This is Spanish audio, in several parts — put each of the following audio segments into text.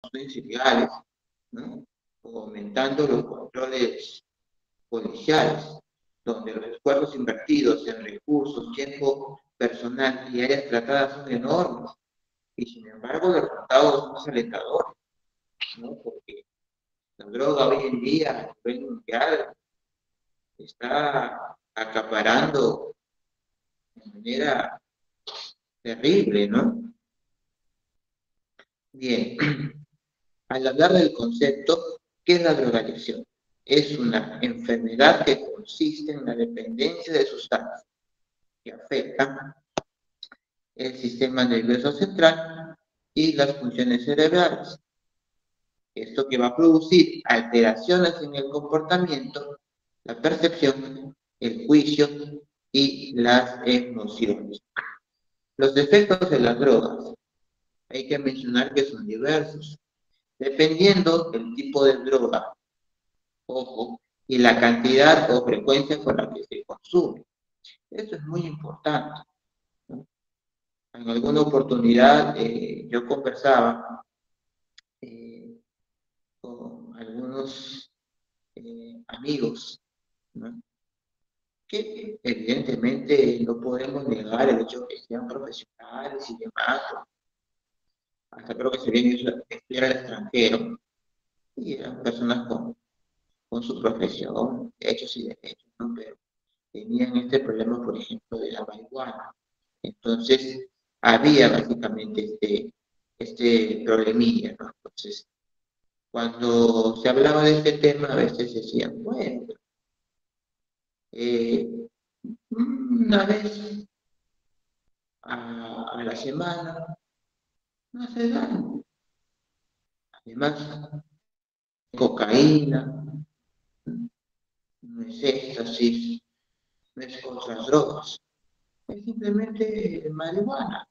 custodias ilegales, ¿no? O aumentando los controles policiales, donde los esfuerzos invertidos en recursos, tiempo personal y áreas tratadas son enormes. Y sin embargo, los resultados son desalentadores, ¿no? Porque la droga hoy en día a nivel mundial está acaparando de manera terrible, ¿no? Bien, al hablar del concepto, ¿qué es la drogadicción? Es una enfermedad que consiste en la dependencia de sustancias que afectan el sistema nervioso central y las funciones cerebrales. Esto que va a producir alteraciones en el comportamiento, la percepción, el juicio y las emociones. Los efectos de las drogas. Hay que mencionar que son diversos, dependiendo del tipo de droga, ojo, y la cantidad o frecuencia con la que se consume. Esto es muy importante, ¿no? En alguna oportunidad yo conversaba con algunos amigos, ¿no? Que evidentemente no podemos negar el hecho de que sean profesionales y demás, hasta creo que se viene a estudiar al extranjero, y eran personas con su profesión, hechos y derechos, ¿no? Pero tenían este problema, por ejemplo, de la marihuana. Entonces, había básicamente este problemilla, ¿no? Entonces, cuando se hablaba de este tema, a veces decían, bueno, eh, una vez a la semana no hace daño. Además, cocaína, no es éxtasis, no es otras drogas, es simplemente marihuana,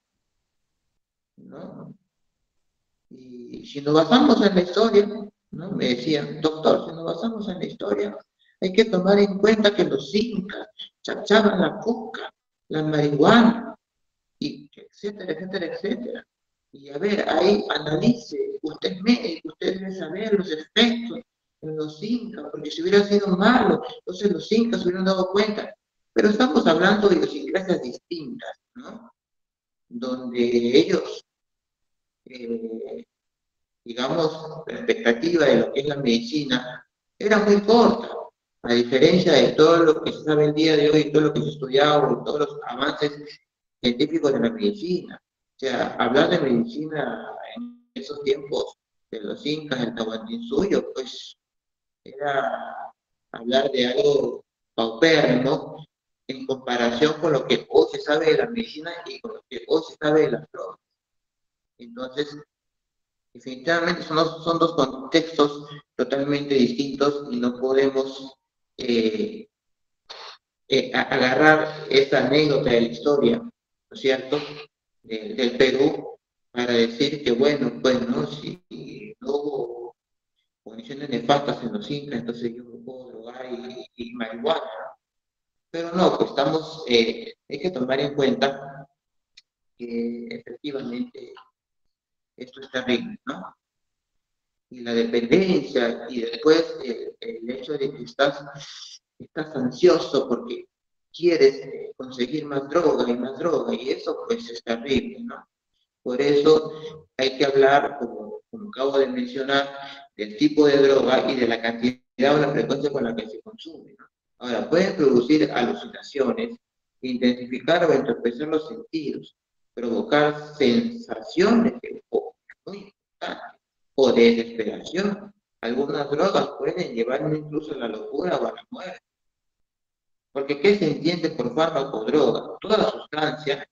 ¿no? Y si nos basamos en la historia, ¿no? Me decían, doctor, si nos basamos en la historia, hay que tomar en cuenta que los incas chachaban la coca, la marihuana, y etcétera, etcétera, etcétera. Y a ver, ahí analice, usted es médico, usted debe saber los efectos en los incas, porque si hubiera sido malo, entonces los incas se hubieran dado cuenta. Pero estamos hablando de idiosincrasias distintas, ¿no? Donde ellos, eh, digamos, la expectativa de lo que es la medicina era muy corta, a diferencia de todo lo que se sabe el día de hoy, todo lo que se ha estudiado, todos los avances científicos de la medicina. O sea, hablar de medicina en esos tiempos de los incas, el Tahuantinsuyo, pues era hablar de algo paupérrimo en comparación con lo que hoy se sabe de la medicina y con lo que hoy se sabe de las drogas. Entonces, definitivamente son dos contextos totalmente distintos y no podemos agarrar esta anécdota de la historia, ¿no es cierto?, del Perú, para decir que, bueno, pues, ¿no? Si no hubo condiciones nefastas en los incas, entonces yo me puedo drogar y marihuana. Pero no, pues hay que tomar en cuenta que efectivamente esto es terrible, ¿no? Y la dependencia, y después el hecho de que estás ansioso porque quieres conseguir más droga, y eso pues es terrible, ¿no? Por eso hay que hablar, como acabo de mencionar, del tipo de droga y de la cantidad o la frecuencia con la que se consume, ¿no? Ahora, pueden producir alucinaciones, intensificar o entorpecer los sentidos, provocar sensaciones de muy importantes, o de desesperación. Algunas drogas pueden llevar incluso a la locura o a la muerte. Porque ¿qué se entiende por fármaco o droga? Toda sustancia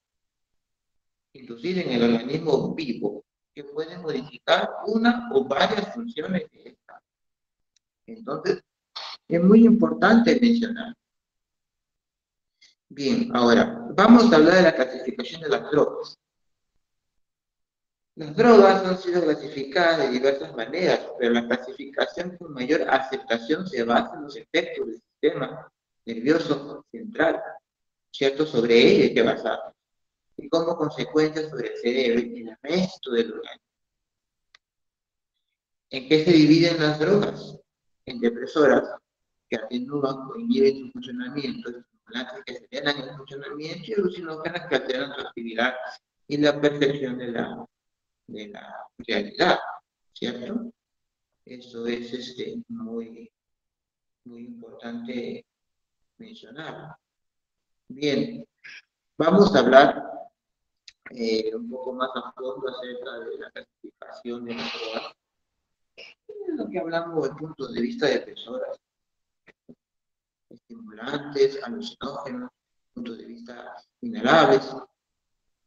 inducida en el organismo vivo que puede modificar una o varias funciones de esta. Entonces, es muy importante mencionar. Bien, ahora, vamos a hablar de la clasificación de las drogas. Las drogas han sido clasificadas de diversas maneras, pero la clasificación con mayor aceptación se basa en los efectos del sistema nervioso central, ¿cierto? Sobre ella hay que basarnos, y como consecuencia sobre el cerebro y el resto del organismo. ¿En qué se dividen las drogas? En depresoras, que atenúan o inhiben su funcionamiento, estimulantes que aceleran el funcionamiento y alucinógenas que alteran su actividad y la percepción de la realidad, ¿cierto? Eso es muy, muy importante mencionar. Bien, vamos a hablar un poco más a fondo acerca de la clasificación de las drogas. Lo que hablamos desde el punto de vista de depresoras, estimulantes, alucinógenos, punto de vista inhalables.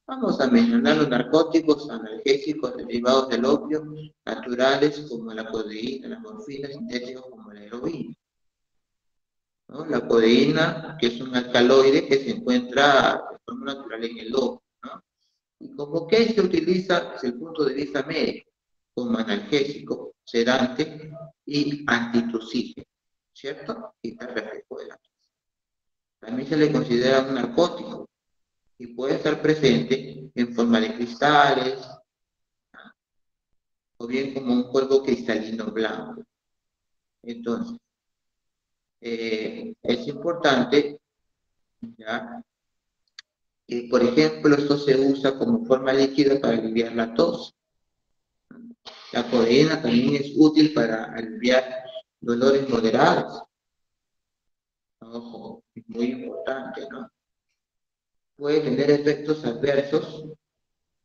Vamos a mencionar los narcóticos, analgésicos derivados del opio, naturales como la codeína, la morfina, sintéticos como la heroína, ¿no? La codeína, que es un alcaloide que se encuentra de forma natural en el opio, ¿no? ¿Y como que se utiliza desde el punto de vista médico? Como analgésico, sedante y antitusivo, ¿cierto? Quita el reflejo de la tos. También se le considera un narcótico y puede estar presente en forma de cristales o bien como un polvo cristalino blanco. Entonces, es importante, ¿ya? Por ejemplo, esto se usa como forma líquida para aliviar la tos. La codeína también es útil para aliviar dolores moderados. Ojo, es muy importante, ¿no? Puede tener efectos adversos,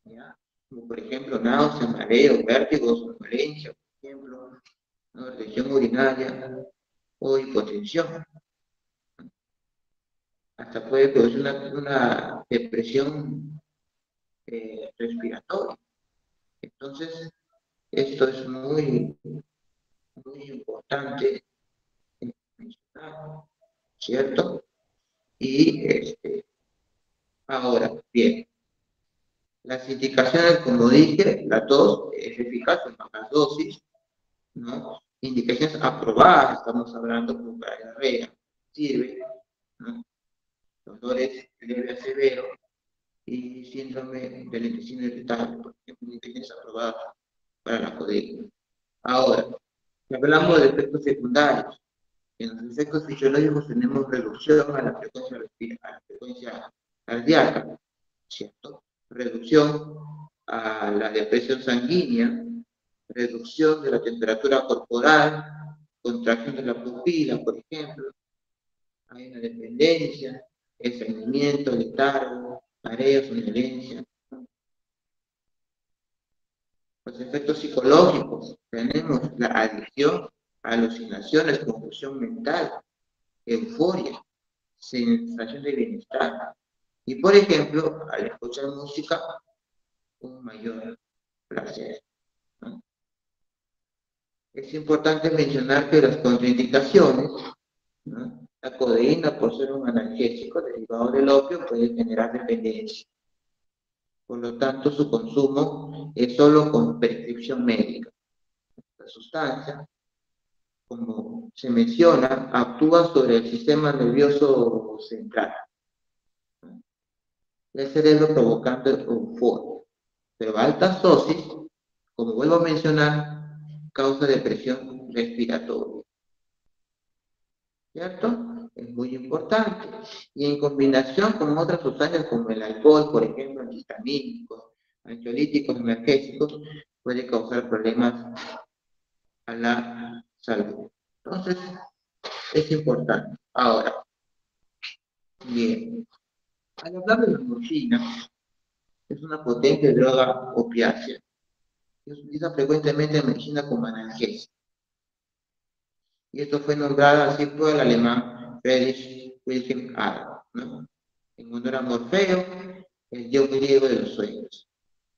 ¿ya? Como por ejemplo náusea, mareo, vértigo, somnolencia, por ejemplo, ¿no? Retención urinaria o hipotensión. Hasta puede producir una depresión respiratoria. Entonces, esto es muy, muy importante mencionar, ¿cierto? Y ahora, bien, las indicaciones, como dije, la tos es eficaz en bajas dosis, ¿no? Indicaciones aprobadas, estamos hablando como para diarrea, sirve, ¿no? Dolores leve a severo y síndrome del intestino irritable, por ejemplo, indicaciones aprobadas para la codeína. Ahora, si hablamos de efectos secundarios, en los efectos fisiológicos tenemos reducción a la frecuencia cardíaca, ¿cierto? Reducción a la de presión sanguínea, reducción de la temperatura corporal, contracción de la pupila, por ejemplo, hay una dependencia, estreñimiento, letargo, mareo, somnolencia. Los efectos psicológicos, tenemos la adicción, alucinaciones, confusión mental, euforia, sensación de bienestar. Y por ejemplo, al escuchar música, un mayor placer, ¿no? Es importante mencionar que las contraindicaciones, ¿no? La codeína, por ser un analgésico derivado del opio, puede generar dependencia. Por lo tanto, su consumo es solo con prescripción médica. La sustancia, como se menciona, actúa sobre el sistema nervioso central, ¿no? El cerebro provocando euforia. Pero altas dosis, como vuelvo a mencionar, causa depresión respiratoria, ¿cierto? Es muy importante. Y en combinación con otras sustancias como el alcohol, por ejemplo, antihistamínicos, ansiolíticos, analgésicos, puede causar problemas a la salud. Entonces, es importante. Ahora, bien, al hablar de la morfina, es una potente droga opiácea. Se utiliza frecuentemente en medicina como analgésico. Y esto fue nombrado así por el alemán Friedrich Wilhelm Adam, ¿no? En honor a Morfeo, el dios griego de los sueños.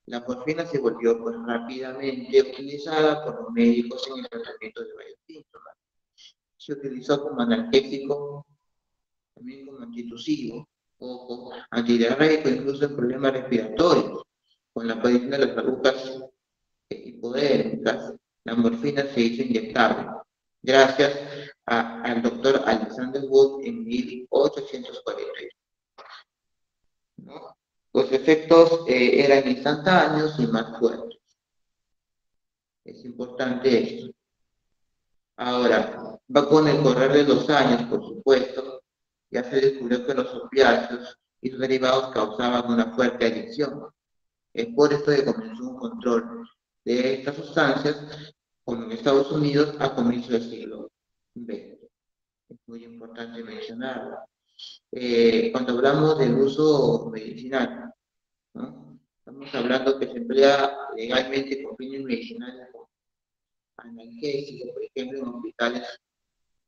La morfina se volvió pues, rápidamente utilizada por los médicos en el tratamiento de varios síntomas. Se utilizó como analgésico, también como antitusivo, o antidiarreico, incluso en problemas respiratorios. Con la aparición de las agujas hipodérmicas, la morfina se hizo inyectable, gracias al doctor Alexander Wood en 1848. ¿No? Los efectos eran instantáneos y más fuertes. Es importante esto. Ahora, va con el correr de los años, por supuesto, ya se descubrió que los opiáceos y sus derivados causaban una fuerte adicción. Es por esto que comenzó un control de estas sustancias, como en Estados Unidos, a comienzos del siglo XX. Es muy importante mencionarlo. Cuando hablamos del uso medicinal, ¿no? Estamos hablando que se emplea legalmente con fines medicinales como analgésicos, por ejemplo, en hospitales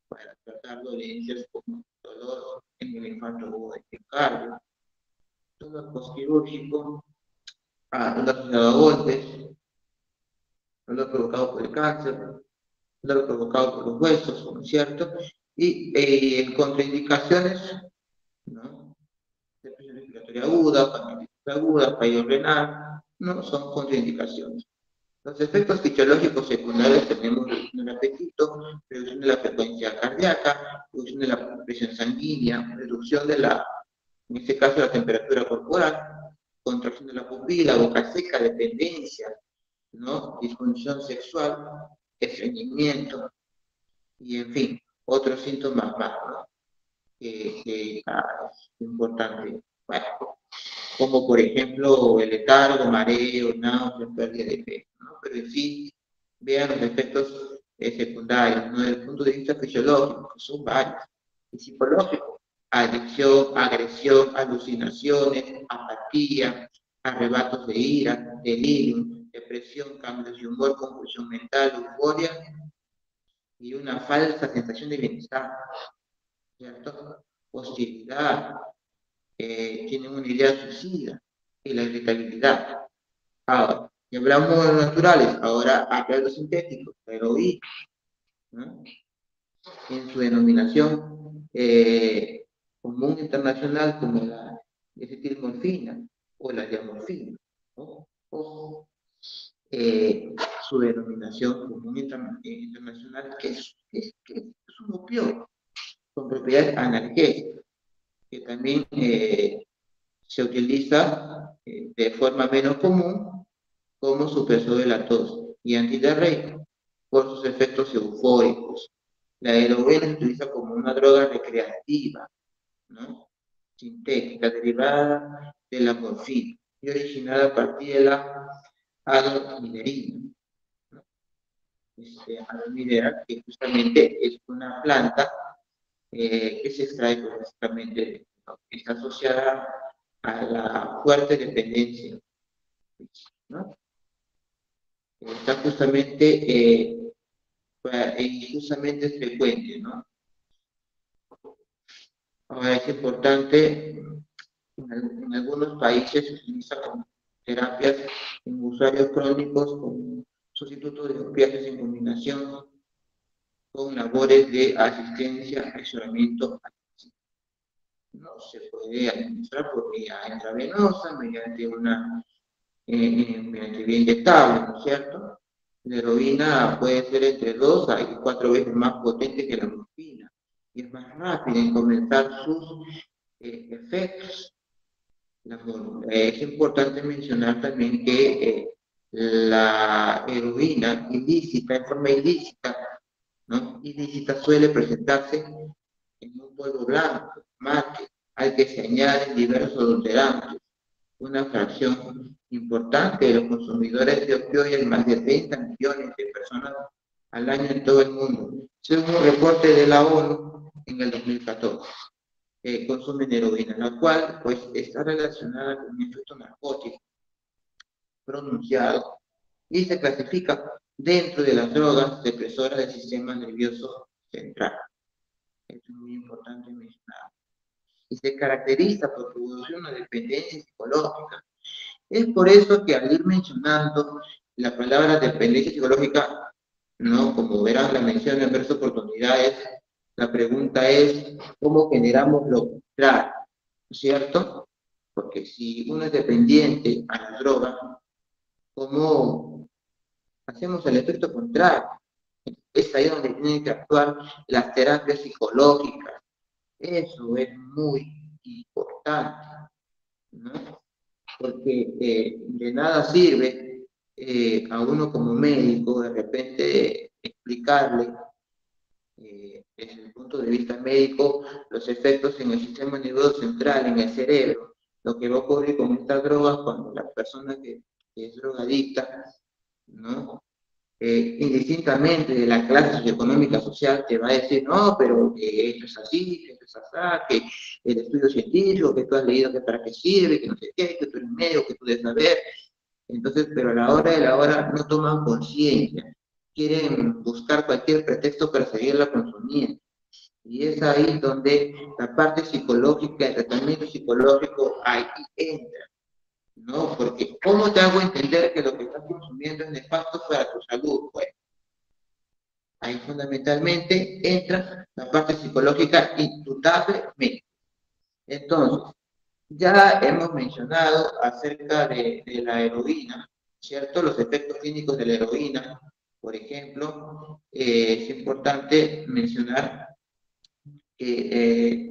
para tratar dolencias como dolor en el infarto o el miocardio, dolor postquirúrgico, dolor asociado a golpes, dolor provocado por el cáncer, dolor provocado por los huesos, ¿no es cierto? Y en contraindicaciones, ¿no? Depresión respiratoria aguda, parálisis aguda, fallo renal, no son contraindicaciones. Los efectos fisiológicos secundarios tenemos reducción del apetito, reducción de la frecuencia cardíaca, reducción de la presión sanguínea, reducción de la, en este caso, la temperatura corporal, contracción de la pupila, boca seca, dependencia, ¿no? Disfunción sexual, estreñimiento y, en fin, otros síntomas más, ¿no? que es importante. Bueno, como por ejemplo el letargo, mareo, náuseas, pérdida de peso, ¿no? Pero en sí, vean los efectos secundarios, ¿no? Desde el punto de vista fisiológico, que son varios, y psicológico, adicción, agresión, alucinaciones, apatía, arrebatos de ira, delirio, depresión, cambios de humor, confusión mental, euforia y una falsa sensación de bienestar, ¿cierto? Hostilidad, tienen una idea suicida y la irritabilidad. Ahora, si hablamos de los naturales, ahora acá los sintéticos, pero y, ¿no? En su denominación común internacional como la acetilmorfina o la diamorfina, ¿no? O su denominación común internacional que es un opio con propiedades analgésicas, que también se utiliza de forma menos común como supresor de la tos y antidiarreico por sus efectos eufóricos. La heroína se utiliza como una droga recreativa, ¿no? Sintética, derivada de la morfina y originada a partir de la adoniderina, ¿no? Adoniderina, que justamente es una planta que se extrae básicamente, ¿no? Está asociada a la fuerte dependencia, ¿no? Está justamente es frecuente, ¿no? Ahora es importante, en algunos países se utiliza como terapias en usuarios crónicos como sustituto de opiáceos en combinación con labores de asistencia, asesoramiento. No se puede administrar por vía intravenosa mediante mediante vía inyectable, ¿no es cierto? La heroína puede ser entre 2 a 4 veces más potente que la morfina y es más rápida en comenzar sus efectos. Es importante mencionar también que la heroína ilícita, en forma ilícita, ¿no? Ilícita suele presentarse en un polvo blanco, mate, al que se añaden diversos adulterantes. Una fracción importante de los consumidores de opioides, más de 30 millones de personas al año en todo el mundo, según un reporte de la ONU en el 2014. Consumen heroína, la cual pues está relacionada con un efecto narcótico pronunciado y se clasifica dentro de las drogas depresoras del sistema nervioso central. Esto es muy importante mencionar. Y se caracteriza por producir una dependencia psicológica. Es por eso que al ir mencionando la palabra dependencia psicológica, ¿no? Como verán, la menciono en varias oportunidades, la pregunta es, ¿cómo generamos lo contrario? ¿Cierto? Porque si uno es dependiente a la droga, ¿cómo hacemos el efecto contrario? Es ahí donde tienen que actuar las terapias psicológicas. Eso es muy importante, ¿no? Porque de nada sirve a uno como médico, de repente explicarle desde el punto de vista médico los efectos en el sistema nervioso central, en el cerebro, lo que va a ocurrir con estas drogas cuando la persona que es drogadicta, ¿no? Indistintamente de la clase socioeconómica social, te va a decir, no, pero que esto es así, que esto es así, que el estudio científico, que tú has leído que para qué sirve, que no sé qué, que tú eres médico, que tú debes saber. Entonces, pero a la hora de la hora no toman conciencia, quieren buscar cualquier pretexto para seguirla consumiendo. Y es ahí donde la parte psicológica, el tratamiento psicológico, ahí entra, ¿no? Porque ¿cómo te hago entender que lo que estás consumiendo es nefasto para tu salud? Bueno, ahí fundamentalmente entra la parte psicológica indudablemente. Entonces, ya hemos mencionado acerca de la heroína, ¿cierto? Los efectos clínicos de la heroína, por ejemplo, es importante mencionar que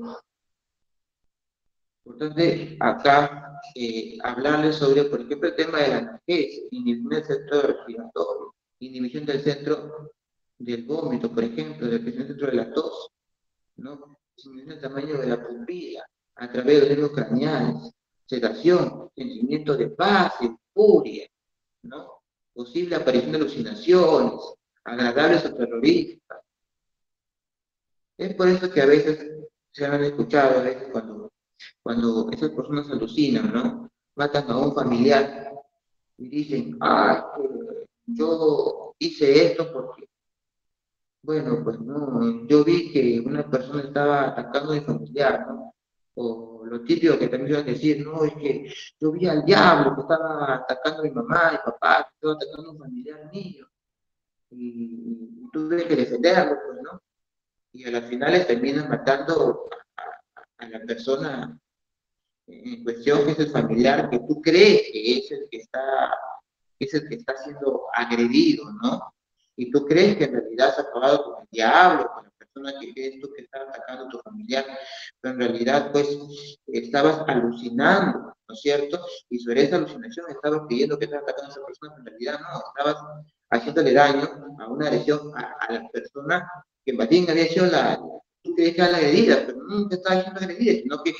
importante acá hablarles sobre, por ejemplo, el tema de la analgesia, inhibición del centro respiratorio, inhibición del centro del vómito, por ejemplo, del centro de la tos, ¿no? Disminución del tamaño de la pupila a través de los nervios craneales, sedación, sentimiento de paz, de furia, ¿no? Posible aparición de alucinaciones, agradables o terroríficas. Es por eso que a veces se han escuchado, a veces cuando esas personas alucinan, ¿no? Matan a un familiar y dicen, ah, yo hice esto porque, bueno, pues no, yo vi que una persona estaba atacando a mi familiar, ¿no? O lo típico que también suelen decir, no, es que yo vi al diablo que estaba atacando a mi mamá y papá, que estaba atacando a un familiar mío, y tuve que defenderlo, pues, ¿no? Y a las finales terminan matando a la persona en cuestión, que es el familiar que tú crees que es el que está siendo agredido, ¿no? Y tú crees que en realidad has acabado con el diablo, con la persona que crees tú que está atacando a tu familiar, pero en realidad, pues, estabas alucinando, ¿no es cierto? Y sobre esa alucinación estabas creyendo que estabas atacando a esa persona, pero en realidad no, estabas haciéndole daño a una agresión a la persona que más bien había sido tú crees que era la agredida, pero no te estaba haciendo agredida, sino que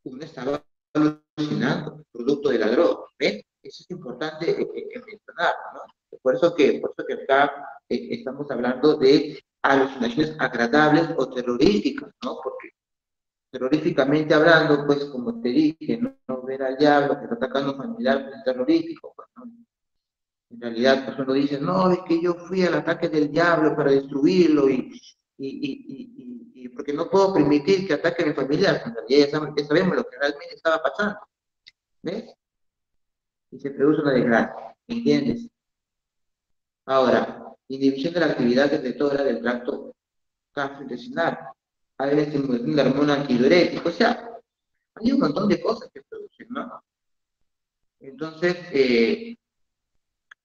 uno estaba alucinando, producto de la droga. ¿Ves? Eso es importante mencionar, ¿no? Por eso que acá estamos hablando de alucinaciones agradables o terroríficas, ¿no? Porque terroríficamente hablando, pues como te dije, no ver al diablo que está atacando a un familiar pues, es terrorífico, pues, ¿no? En realidad, pues uno dice, no, es que yo fui al ataque del diablo para destruirlo y porque no puedo permitir que ataque a mi familiar. En realidad ya sabemos lo que realmente estaba pasando, ¿ves? Y se produce una desgracia, ¿entiendes? Ahora, inhibición de la actividad receptora del tracto gastrointestinal. Hay la estimulación de la hormona antidiurética, o sea, hay un montón de cosas que producen, ¿no? Entonces,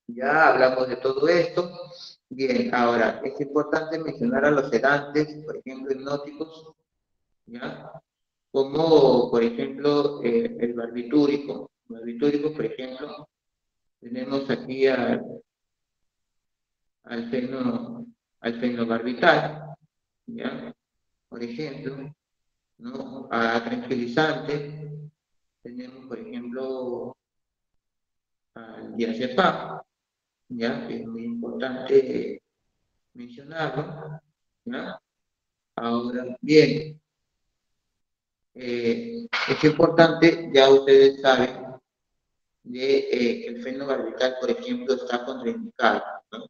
ya hablamos de todo esto. Bien, ahora, es importante mencionar a los sedantes, por ejemplo, hipnóticos, ¿ya? Como, por ejemplo, el barbitúrico. El barbitúrico, por ejemplo, tenemos aquí al, feno, al fenobarbital, ¿ya? Por ejemplo, ¿no? A tranquilizante, tenemos, por ejemplo, al diazepam, ¿ya? Que es muy importante mencionarlo, ¿ya? Ahora, bien, es importante, ya ustedes saben, de el fenobarbital, por ejemplo, está contraindicado, ¿no?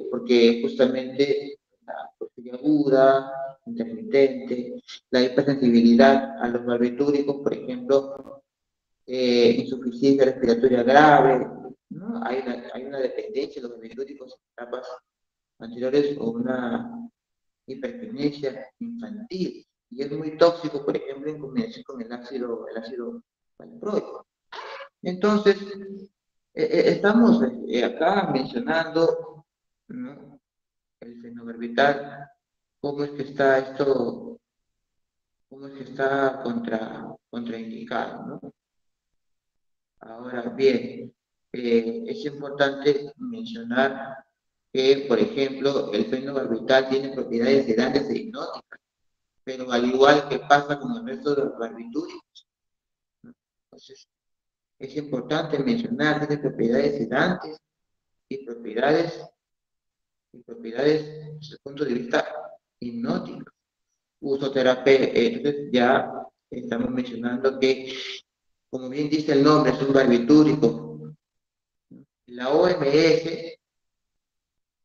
Porque justamente la porfiria aguda, intermitente, la hipersensibilidad a los barbitúricos, por ejemplo, insuficiencia respiratoria grave, ¿no? Hay una dependencia de los barbitúricos en etapas anteriores o una hipertenesia infantil. Y es muy tóxico, por ejemplo, en combinación con el ácido valproico. Entonces, estamos acá mencionando, ¿no? El fenobarbital, cómo es que está esto, cómo es que está contraindicado, ¿no? Ahora bien, es importante mencionar que, por ejemplo, el fenobarbital tiene propiedades sedantes e hipnóticas, pero al igual que pasa con el resto de los barbitúricos, ¿no? Entonces, es importante mencionar que tiene propiedades sedantes y propiedades desde el punto de vista hipnótico. Uso terapia, entonces ya estamos mencionando que, como bien dice el nombre, es un barbitúrico. La OMS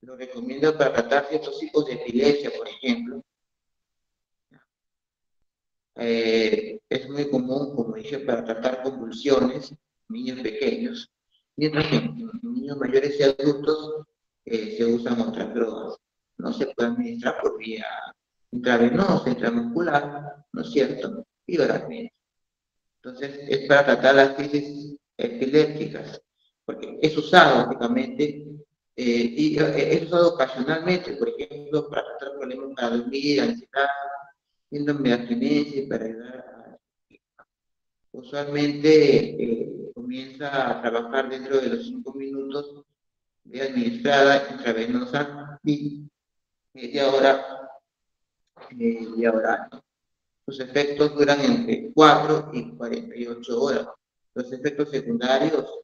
lo recomienda para tratar ciertos tipos de epilepsia, por ejemplo. Es muy común, como dije, para tratar convulsiones en niños pequeños, mientras que en niños mayores y adultos se usan otras drogas. No se puede administrar por vía intravenosa, intramuscular, ¿no es cierto? Y oralmente. Entonces, es para tratar las crisis epilépticas, porque es usado básicamente es usado ocasionalmente, por ejemplo, para tratar problemas para dormir, ansiedad, síndrome de abstinencia y para ayudar a... Usualmente comienza a trabajar dentro de los 5 minutos de administrada intravenosa y media hora. Sus efectos duran entre 4 y 48 horas. Los efectos secundarios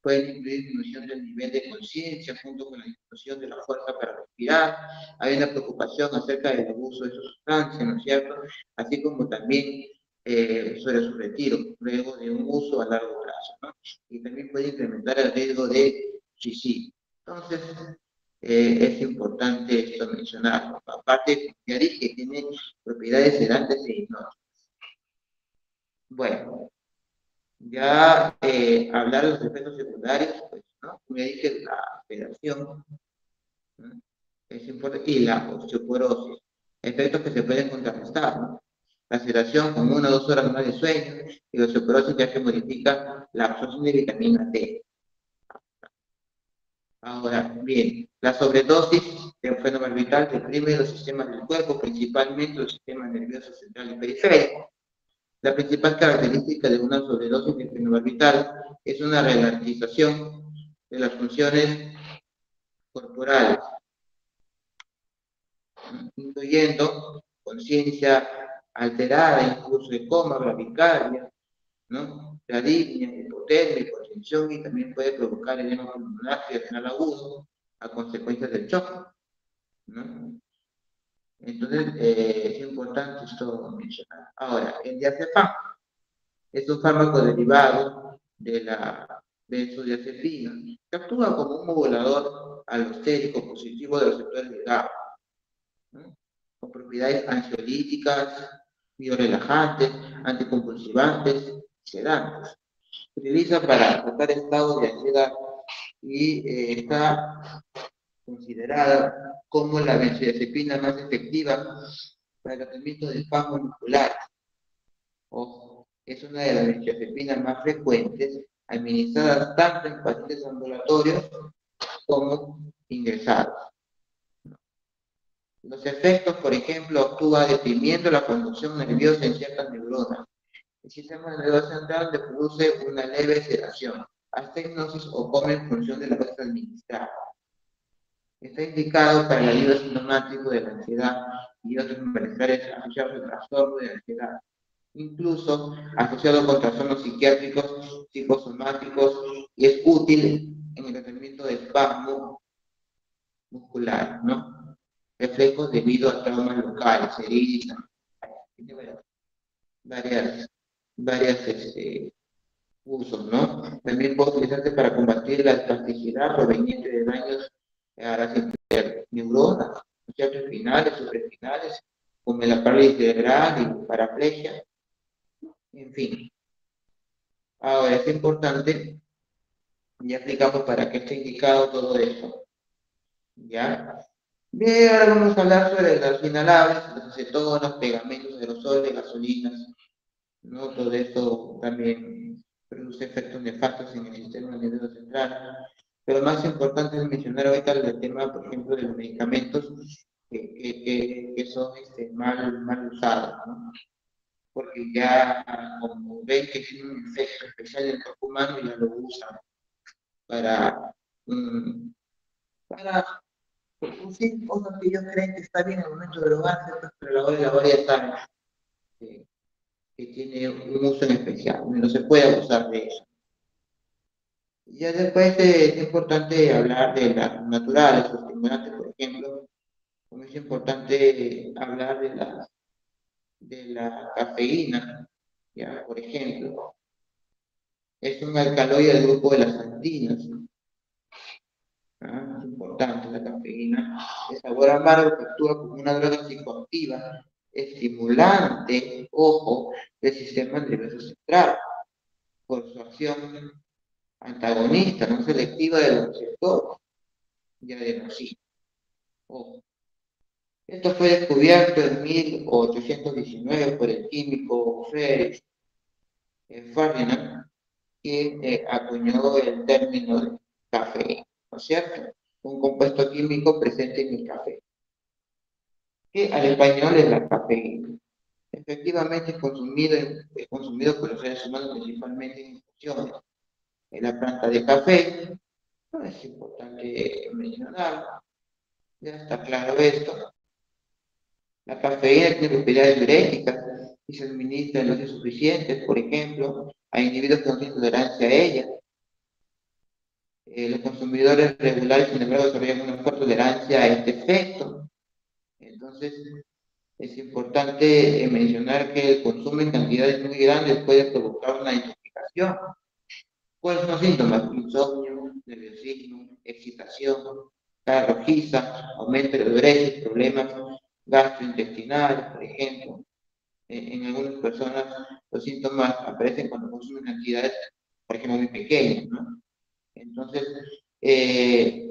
pueden incluir disminución del nivel de conciencia junto con la disminución de la fuerza para respirar. Hay una preocupación acerca del abuso de esa sustancia, ¿no es cierto? Así como también sobre su retiro, luego de un uso a largo plazo, ¿no? Y también puede incrementar el riesgo de suicidio. Entonces, es importante esto mencionarlo. Aparte, ya dije, tiene propiedades sedantes e hipnóticas. Bueno, ya hablar de los efectos secundarios, pues, ¿no? Como ya dije, la sedación, ¿no? Es importante, y la osteoporosis, efectos que se pueden contrarrestar, ¿no? La sedación con 1 o 2 horas más de sueño y la osteoporosis ya que modifica la absorción de vitamina D. Ahora, bien, la sobredosis de fenobarbital deprime los sistemas del cuerpo, principalmente los sistemas nerviosos central y periférico. La principal característica de una sobredosis de fenobarbital es una ralentización de las funciones corporales, incluyendo conciencia alterada, incluso de coma, bradicardia, ¿no? Arritmia, hipotermia, hipotensión y también puede provocar edema pulmonar y renal agudo a consecuencia del shock, ¿no? Entonces, es importante esto mencionar. Ahora, el diazepam es un fármaco derivado de la benzodiazepina que actúa como un modulador alostérico positivo de los receptores de GABA, ¿no? Con propiedades ansiolíticas, biorelajantes, anticonvulsivantes, sedantes. Se utiliza para tratar estados de ansiedad y está considerada como la benzodiazepina más efectiva para el tratamiento de espasmos musculares. Ojo, es una de las benzodiazepinas más frecuentes, administradas tanto en pacientes ambulatorios como ingresados. Los efectos, por ejemplo, actúa deprimiendo la conducción nerviosa en ciertas neuronas. El sistema nervioso central le produce una leve sedación, hasta hipnosis o coma en función de la dosis administrada. Está indicado para el alivio sintomático de la ansiedad y otros malestares asociados al trastorno de ansiedad, incluso asociado con trastornos psiquiátricos, psicosomáticos, y es útil en el tratamiento de espasmo muscular, ¿no? Reflejos debido a traumas locales, heridas, tiene varias usos, ¿no? También puede utilizarse para combatir la espasticidad proveniente de daños a las neuronas, ciertos espinales, supraespinales, como la parálisis cerebral y paraplegia, en fin. Ahora, es importante, ya explicamos para qué está indicado todo esto, ¿ya? Bien, ahora vamos a hablar sobre los inhalables, los acetonas, pegamentos, aerosoles, gasolinas, ¿no? Todo esto también produce efectos nefastos en el sistema nervioso central. Pero más importante es mencionar ahorita el tema, por ejemplo, de los medicamentos que son mal usados, ¿no? porque ya como ven que tiene un efecto especial en el cuerpo humano, ya lo usan para, para producir cosas que ellos creen que está bien en el momento de drogarse, pues, pero a la hora ya saben que, que tiene un uso en especial, no se puede abusar de eso. Ya después es importante hablar de las naturales, los estimulantes, por ejemplo, como es importante hablar de la cafeína, ya, por ejemplo, es un alcaloide del grupo de las andinas, ¿no? Es importante la cafeína, de sabor amargo que actúa como una droga psicoactiva, estimulante, ojo, del sistema nervioso central, por su acción antagonista, no selectiva de los receptores de adenosina. Ojo. Esto fue descubierto en 1819 por el químico Frederick Ferdinand, quien acuñó el término de cafeína, ¿no es cierto? Un compuesto químico presente en el café, que al español es la cafeína. Efectivamente es consumido por los seres humanos principalmente en infusiones. En la planta de café, no es importante mencionarlo, ya está claro esto. La cafeína tiene propiedades diuréticas y se administra en dosis suficientes, por ejemplo, a individuos que no tienen tolerancia a ella. Los consumidores regulares, sin embargo, desarrollan una fuerte tolerancia a este efecto. Entonces, es importante mencionar que el consumo en cantidades muy grandes puede provocar una intoxicación. ¿Cuáles son los síntomas? Insomnio, nerviosismo, excitación, cara rojiza, aumento de dureza, problemas gastrointestinales, por ejemplo. En algunas personas los síntomas aparecen cuando consumen cantidades, por ejemplo, muy pequeñas, ¿no? Entonces,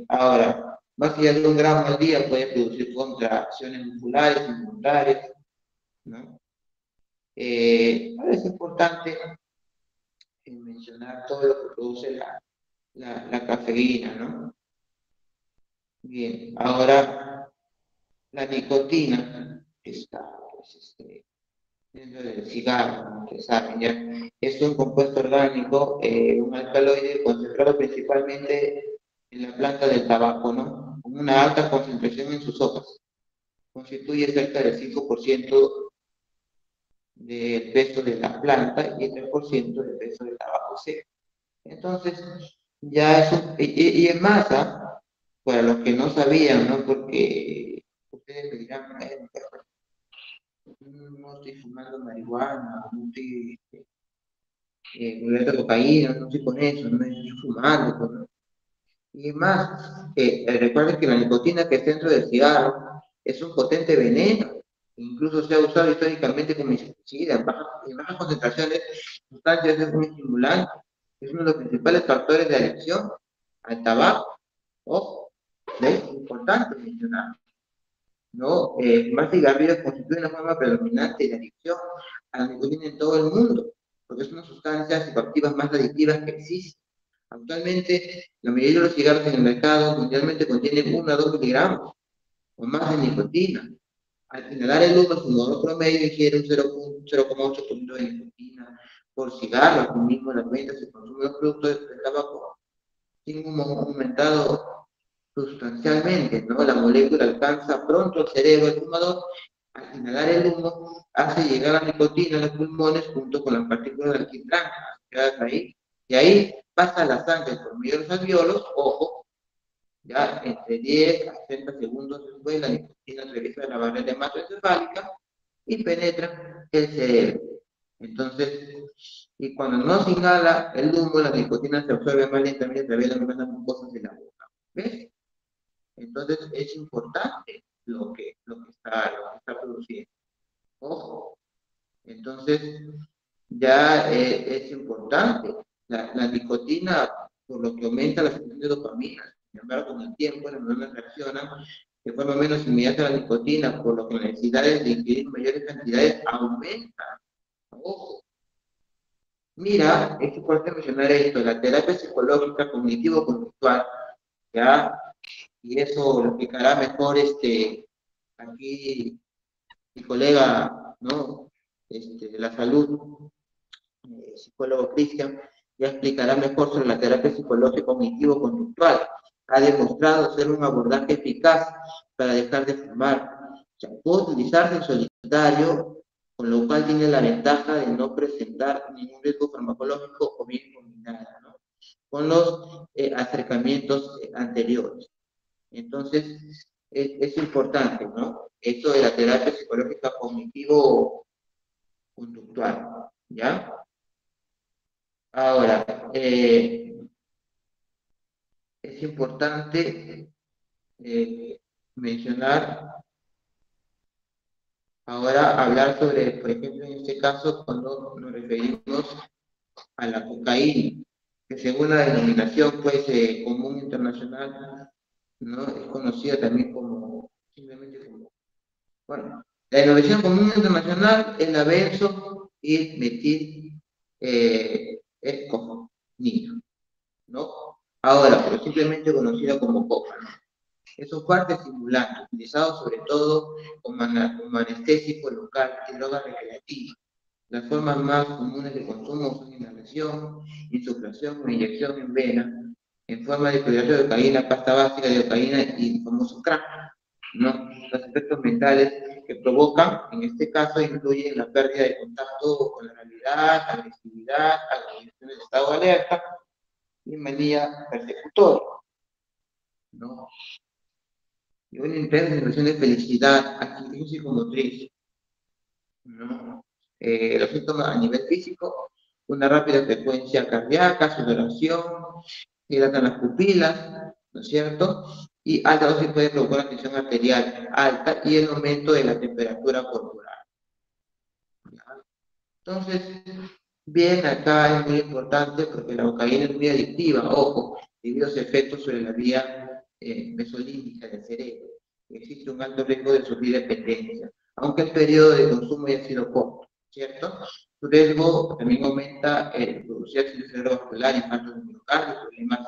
ahora, más allá de 1 gramo al día puede producir contracciones musculares, involuntarias, ¿no? Es importante mencionar todo lo que produce la cafeína, ¿no? Bien, ahora la nicotina está pues, dentro del cigarro, como ustedes saben, ¿ya? Es un compuesto orgánico, un alcaloide concentrado principalmente en la planta del tabaco, ¿no? Con una alta concentración en sus hojas. Constituye cerca del 5% del peso de la planta y el 3% del peso del tabaco seco. Entonces, ya es y en masa, para los que no sabían, ¿no? Porque ustedes me dirán, no estoy fumando marihuana, no estoy cocaína, no estoy con eso, no estoy fumando, ¿no? Y más, recuerden que la nicotina que está dentro del cigarro es un potente veneno, incluso se ha usado históricamente como insecticida en bajas concentraciones, sustancias es muy estimulante, es uno de los principales factores de adicción al tabaco. Ojo, ¿ves? Importante mencionar. ¿No? Fumar cigarrillos constituye una forma predominante de adicción a la nicotina en todo el mundo, porque es una de las sustancias psicoactivas más adictivas que existen. Actualmente, la mayoría de los cigarros en el mercado mundialmente contienen 1 a 2 miligramos o más de nicotina. Al inhalar el humo, el fumador promedio ingiere un 0,8% de nicotina por cigarro. Aquí mismo en las ventas se consumen los productos del tabaco sin humo aumentado sustancialmente, ¿no? La molécula alcanza pronto al cerebro del fumador. Al inhalar el humo, hace llegar la nicotina a los pulmones junto con las partículas de alquitrán quedadas ahí. Y ahí pasa a la sangre por medio de los alvéolos, ojo, ya entre 10 a 30 segundos después, la nicotina atraviesa la barrera hematoencefálica y penetra el cerebro. Entonces, y cuando no se inhala el humo, la nicotina se absorbe más lentamente a través de las membranas mucosas de la boca. ¿Ves? Entonces, es importante lo que está produciendo. Ojo. Entonces, ya es importante. La nicotina, por lo que aumenta la secreción de dopamina. Sin embargo, con el tiempo, las neuronas reaccionan de forma menos inmediata a la nicotina, por lo que las necesidades de ingerir mayores cantidades aumentan. Ojo. Mira, es importante mencionar esto, la terapia psicológica cognitivo-conductual, ¿ya? Y eso lo explicará mejor aquí mi colega, ¿no? de la salud, psicólogo Cristian, ya explicará mejor sobre la terapia psicológica cognitivo-conductual. Ha demostrado ser un abordaje eficaz para dejar de fumar. O sea, puede utilizarse en solitario, con lo cual tiene la ventaja de no presentar ningún riesgo farmacológico o bien combinada, ¿no? Con los acercamientos anteriores. Entonces, es importante, ¿no? Esto de la terapia psicológica cognitivo-conductual, ¿ya? Ahora, es importante mencionar, ahora hablar sobre, por ejemplo, en este caso, cuando nos referimos a la cocaína, que según la denominación pues, común internacional, ¿no? Es conocida también como, simplemente como, bueno, la denominación común internacional es la benzo y metil escofonina, ¿no? Ahora, pero simplemente conocida como coca, ¿no? Es un fuerte estimulante, utilizado sobre todo como anestésico local y droga recreativa. Las formas más comunes de consumo son inhalación, insuflación o inyección en vena, en forma de clorhidrato de cocaína, pasta básica de cocaína y el famoso crack, ¿no? Los efectos mentales que provocan, en este caso, incluyen la pérdida de contacto con la realidad, agresividad, alteración del estado de alerta y manía persecutoria, ¿no? Y una intensa sensación de felicidad, actitud psicomotriz, ¿no? Los síntomas a nivel físico, una rápida frecuencia cardíaca, sudoración, dilatan las pupilas, ¿no es cierto? Y alta dosis puede provocar una tensión arterial alta y el aumento de la temperatura corporal. Entonces, bien, acá es muy importante porque la cocaína es muy adictiva, ojo, debido a sus efectos sobre la vía mesolímbica del cerebro. Existe un alto riesgo de sufrir dependencia, aunque el periodo de consumo haya sido corto, ¿cierto? Su riesgo también aumenta producir accidentes cerebrovasculares, infartos de miocardio, problemas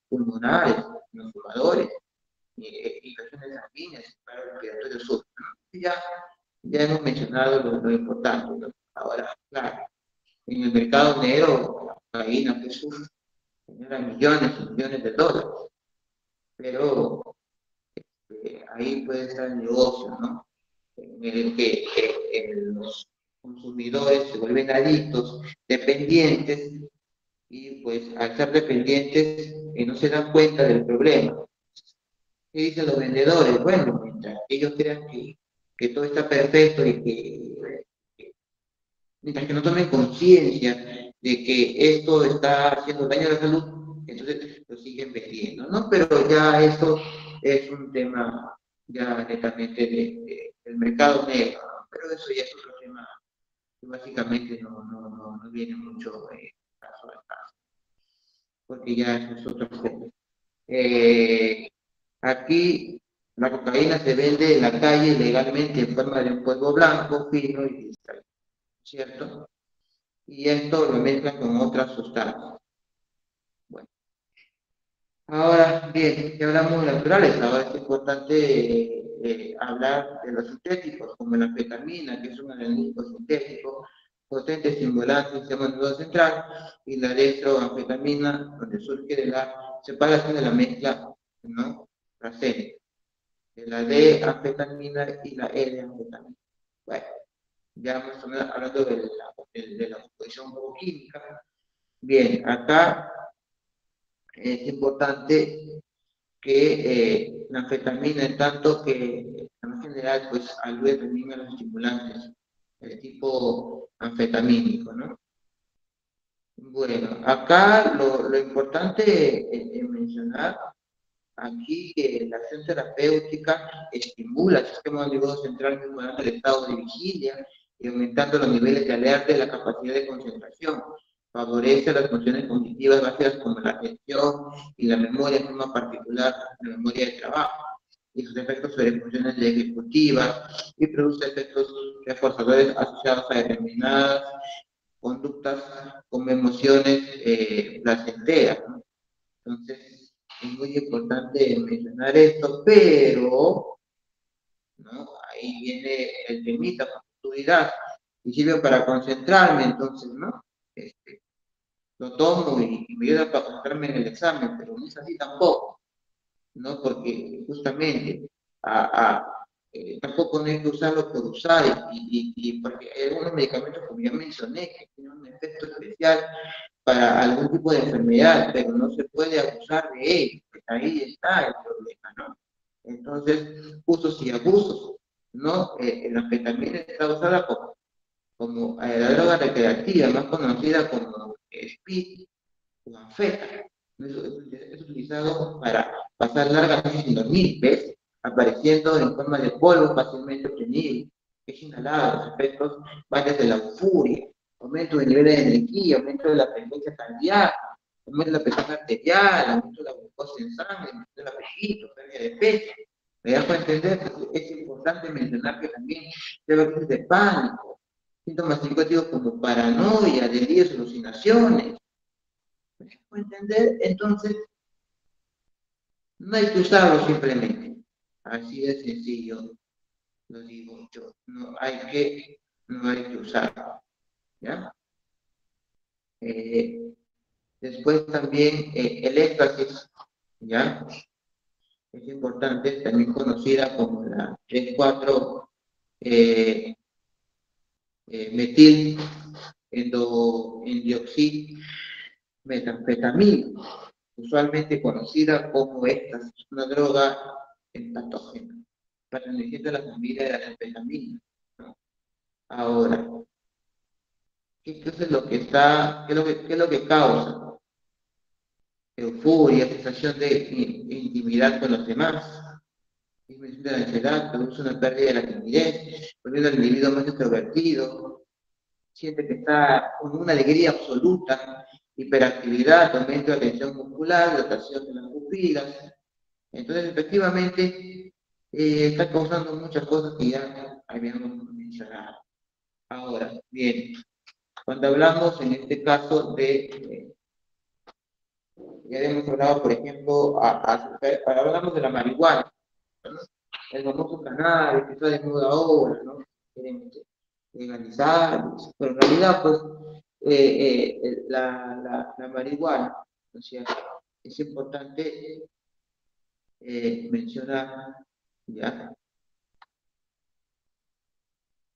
pulmonares en los fumadores, infecciones sanguíneas, paro respiratorio sur. Ya hemos mencionado lo importante, ¿no? Ahora, claro, en el mercado negro, la cocaína, pues, genera millones y millones de dólares, pero ahí puede estar el negocio, ¿no? En el que los consumidores se vuelven adictos, dependientes, y pues al ser dependientes no se dan cuenta del problema. ¿Qué dicen los vendedores? Bueno, mientras ellos crean que todo está perfecto y mientras que no tomen conciencia de que esto está haciendo daño a la salud, entonces lo siguen vendiendo, ¿no? Pero ya eso es un tema ya netamente del mercado negro, ¿no? Pero eso ya es otro tema que básicamente no viene mucho caso al caso, porque ya eso es otro tema. Aquí la cocaína se vende en la calle legalmente en forma de un polvo blanco, fino y cristal, ¿cierto? Y esto lo mezclan con otras sustancias. Bueno, ahora bien, ya hablamos de naturales, ahora es importante hablar de los sintéticos, como la anfetamina, que es un analgésico sintético, potente estimulante del sistema nervioso central, y la dextroanfetamina, donde surge de la separación de la mezcla, ¿no? Racémica, de la D-anfetamina y la L-anfetamina. Bueno, ya estamos hablando de la composición química. Bien, acá es importante que la anfetamina, en tanto que en general, pues alude también a los estimulantes del tipo anfetamínico, ¿no? Bueno, acá lo importante es mencionar aquí que la acción terapéutica estimula el sistema nervioso central mejorando el estado de vigilia y aumentando los niveles de alerta y la capacidad de concentración. Favorece las funciones cognitivas básicas como la atención y la memoria, en forma particular la memoria de trabajo, y sus efectos sobre funciones ejecutivas, y produce efectos reforzadores asociados a determinadas conductas como emociones placenteras, ¿no? Entonces, es muy importante mencionar esto, pero, ¿no? Ahí viene el temita, oportunidad. y sirve para concentrarme, entonces, ¿no? Lo tomo y me ayuda para concentrarme en el examen, pero no es así tampoco, ¿no? Porque justamente tampoco no hay que usarlo por usar, y porque hay algunos medicamentos, como ya mencioné, que tienen un efecto especial para algún tipo de enfermedad, pero no se puede abusar de ellos, pues ahí está el problema, ¿no? Entonces, usos y abusos, ¿no? La anfetamina está usada como la droga recreativa, más conocida como speed o anfeta. Es utilizado para pasar largas noches sin dormir, ¿ves? Apareciendo en forma de polvo fácilmente obtenible. Es inhalado, los efectos van desde la euforia, aumento del nivel de energía, aumento de la frecuencia cardíaca, aumento de la presión arterial, aumento de la glucosa en sangre, aumento del apetito, pérdida de peso. ¿Me dejo entender? Es importante mencionar que también debe crisis de pánico, síntomas psicóticos como paranoia, delirios, alucinaciones. ¿Me dejo entender? Entonces, no hay que usarlo simplemente. Así de sencillo lo digo yo. No hay que usarlo. ¿Ya? Después también el éxtasis, ¿ya? Es importante, también conocida como la 3,4 metil metanfetamina, usualmente conocida como éxtasis, una droga patógena, perteneciente a la familia de las anfetaminas, ¿no? Ahora, ¿qué es lo que qué es lo que causa? Euforia, sensación de intimidad con los demás, disminución de la ansiedad, produce una pérdida de la timidez, volviendo al individuo más extrovertido, siente que está con una alegría absoluta, hiperactividad, aumento de la tensión muscular, dotación de las pupilas. Entonces, efectivamente, está causando muchas cosas que ya habíamos mencionado. Ahora, bien, cuando hablamos en este caso ya hemos hablado, por ejemplo, hablamos de la marihuana, ¿no? El famoso cannabis que está de moda ahora, ¿no? Quieren legalizar, pero en realidad, pues, la marihuana, ¿no es cierto? Es importante mencionar, ¿ya?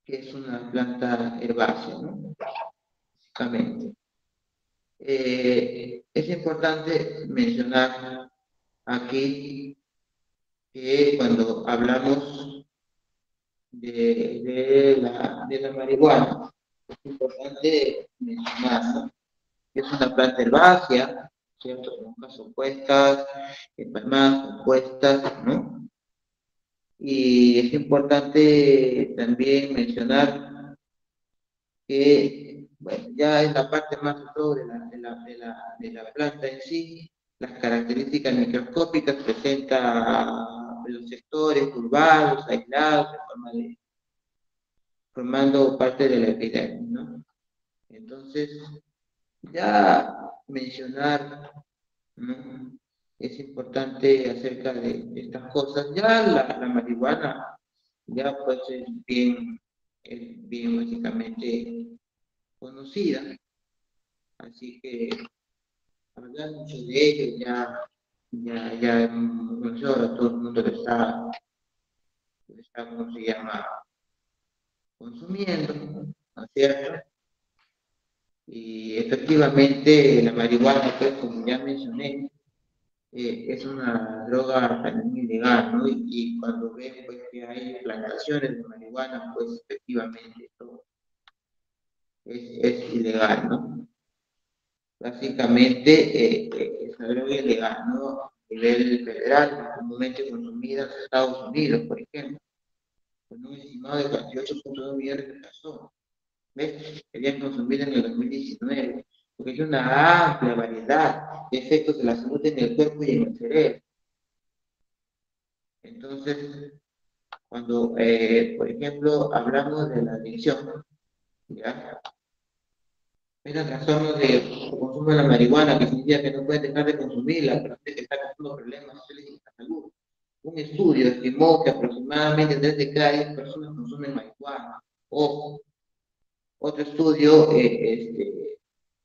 Que es una planta herbácea, ¿no? Básicamente. Es importante mencionar aquí que cuando hablamos de la marihuana, es importante mencionar, ¿no? Que es una planta herbácea, ¿cierto? Con hojas opuestas, empalmadas, compuestas, ¿no? Y es importante también mencionar que, bueno, ya es la parte más sobre de la planta en sí, las características microscópicas presenta los sectores curvados, aislados, formando parte de la epidermis, ¿no? Entonces, ya mencionar, ¿no? Es importante acerca de estas cosas. Ya la marihuana, ya pues es bien básicamente conocida, así que hablar mucho de ello ya mucho, ahora todo el mundo lo está, ¿cómo se llama? Consumiendo, ¿no es cierto? Y efectivamente la marihuana, pues como ya mencioné, es una droga también ilegal, ¿no? Y cuando ven pues, que hay plantaciones de marihuana, pues efectivamente esto es ilegal, ¿no? Básicamente es una droga ilegal, ¿no? A nivel federal, comúnmente consumida en Estados Unidos, por ejemplo, con un estimado de 48,2 millones de personas. ¿Ves? Serían consumidas en el 2019, porque hay una amplia variedad de efectos de la salud en el cuerpo y en el cerebro. Entonces, cuando, por ejemplo, hablamos de la adicción, ¿ya? Hay un trastorno de consumo de la marihuana que significa que no puede dejar de consumirla, pero que está causando problemas sociales y de salud. Un estudio estimó que aproximadamente 3 de cada 10 personas consumen marihuana. Ojo, Otro estudio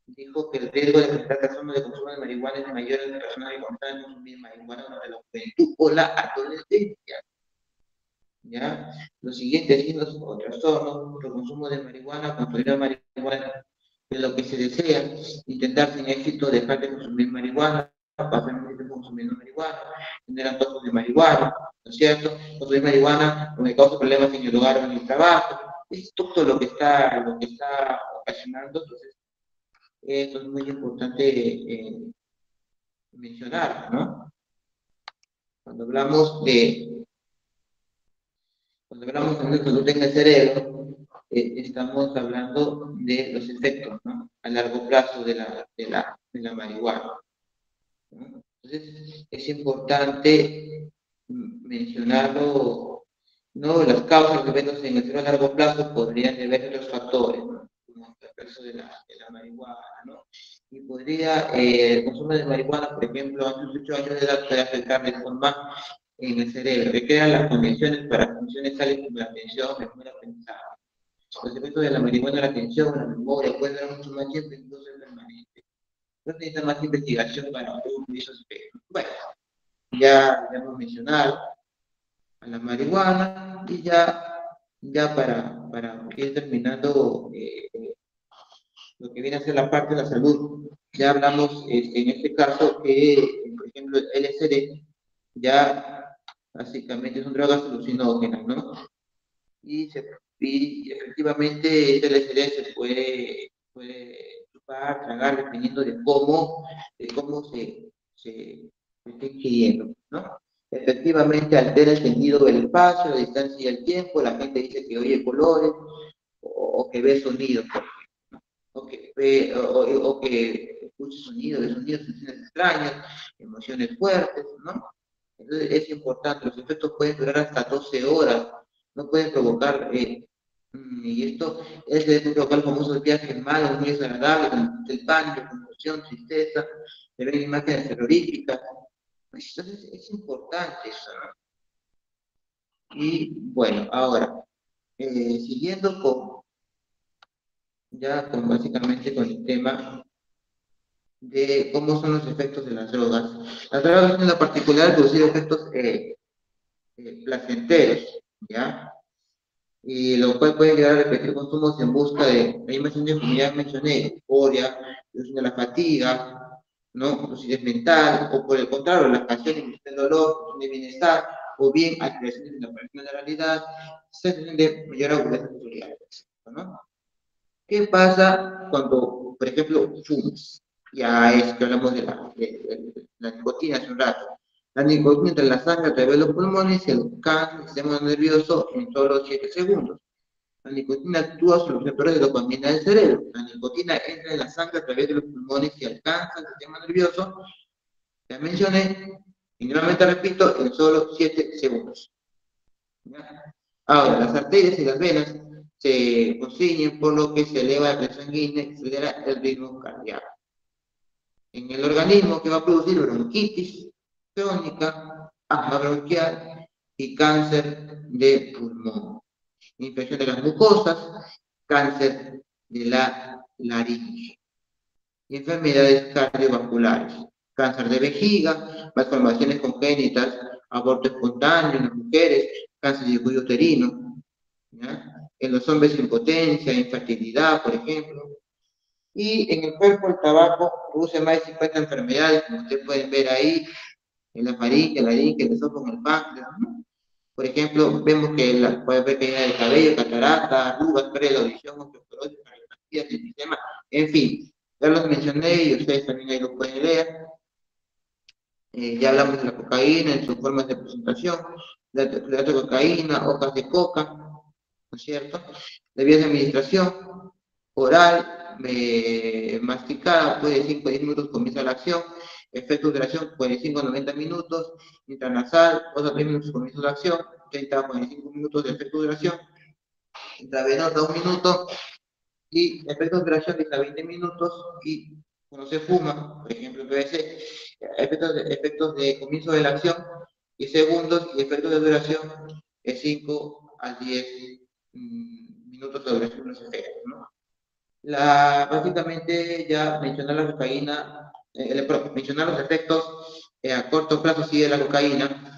dijo que el riesgo de presentar trastorno de consumo de marihuana es mayor en personas que comenzaron a consumir marihuana durante la juventud o la adolescencia. ¿Ya? Los siguientes signos o trastornos por consumo de marihuana, consumir marihuana de lo que se desea, intentar sin éxito dejar de consumir marihuana, pasar mucho tiempo consumiendo marihuana, tener antojos de marihuana, ¿no es cierto? Consumir marihuana o me causa problemas en el hogar o en el trabajo, es todo lo que está ocasionando, entonces eso es muy importante mencionar, ¿no? Cuando hablamos de Cuando hablamos de salud en el cerebro, estamos hablando de los efectos, ¿no? A largo plazo de la marihuana, ¿no? Entonces, es importante mencionarlo, ¿no? Las causas de eventos en el cerebro a largo plazo podrían deberse a otros factores, ¿no? Como el caso de la marihuana, ¿no? Y podría, el consumo de marihuana, por ejemplo, antes de 8 años de edad puede afectar de forma en el cerebro, que crean las condiciones para funciones tales como la atención, memoria, aprendizaje. Los efectos de la marihuana, la atención, la memoria, pueden durar mucho más tiempo, incluso es permanente. No necesita más investigación para un esos efectos. Bueno, ya hemos mencionado a la marihuana y ya para ir terminando lo que viene a ser la parte de la salud. Ya hablamos en este caso que, por ejemplo, el LSD ya básicamente son drogas alucinógenas, ¿no? Y, y efectivamente este LSD se puede chupar, tragar, dependiendo de cómo se esté ingiriendo, ¿no? Efectivamente altera el sentido del espacio, la distancia y el tiempo, la gente dice que oye colores o que ve sonidos, o que escuche sonidos, sensaciones extrañas, emociones fuertes, ¿no? Entonces es importante, los efectos pueden durar hasta 12 horas, no pueden provocar, y esto es de provocar famosos viajes malos, muy desagradables, como el pánico, confusión, tristeza, de ver imágenes terroríficas. Entonces es importante eso, ¿no? Y bueno, ahora, siguiendo con básicamente con el tema de cómo son los efectos de las drogas. Las drogas tienen la particularidad de producir efectos placenteros, ¿ya? Y lo cual puede llegar a repetir consumos en busca de la misma sensación como ya mencioné, euforia, reducción de la fatiga, ¿no? Lucidez mental, o por el contrario, la relajación, el dolor, de bienestar, o bien alteraciones en la percepción de la realidad, sensación de mayor agudeza sensorial, ¿no? ¿Qué pasa cuando, por ejemplo, fumas? Ya es que hablamos de la nicotina hace un rato. La nicotina entra en la sangre a través de los pulmones y alcanza el sistema nervioso en solo 7 segundos. La nicotina actúa sobre los receptores de dopamina del cerebro. La nicotina entra en la sangre a través de los pulmones y alcanza el sistema nervioso, ya mencioné, y nuevamente repito, en solo 7 segundos. ¿Ya? Ahora, las arterias y las venas se constriñen, por lo que se eleva la presión sanguínea y acelera el ritmo cardíaco. En el organismo que va a producir bronquitis crónica, asma bronquial y cáncer de pulmón. Infección de las mucosas, cáncer de la laringe. Enfermedades cardiovasculares, cáncer de vejiga, malformaciones congénitas, aborto espontáneo en las mujeres, cáncer de cuello uterino, ¿ya? En los hombres impotencia, infertilidad, por ejemplo. Y en el cuerpo el tabaco produce más de 50 enfermedades, como ustedes pueden ver ahí, en la faringe, la laringe, el esófago, el páncreas, ¿no? Por ejemplo, vemos que puede haber caída de cabello, catarata, arrugas, pérdida de la audición, osteoporosis, cardiopatía, sistema, en fin, ya los mencioné y ustedes también ahí lo pueden leer. Ya hablamos de la cocaína en sus formas de presentación, la cocaína, hojas de coca, ¿no es cierto? La vía de administración, oral, masticada, puede de 5 a 10 minutos comienza la acción, efectos de la acción 45 a 90 minutos, intranasal, 2 a 3 minutos comienza la acción, 30 a 45 minutos de efecto de duración, intravenosa 1 minuto, y efectos de duración de 20 minutos, y cuando se fuma, por ejemplo, el PVC, efectos de comienzo de la acción, 10 segundos, y efectos de duración de 5 a 10 minutos de duración de los efectos, ¿no? Básicamente ya mencionar la cocaína, mencionar los efectos a corto plazo sí de la cocaína,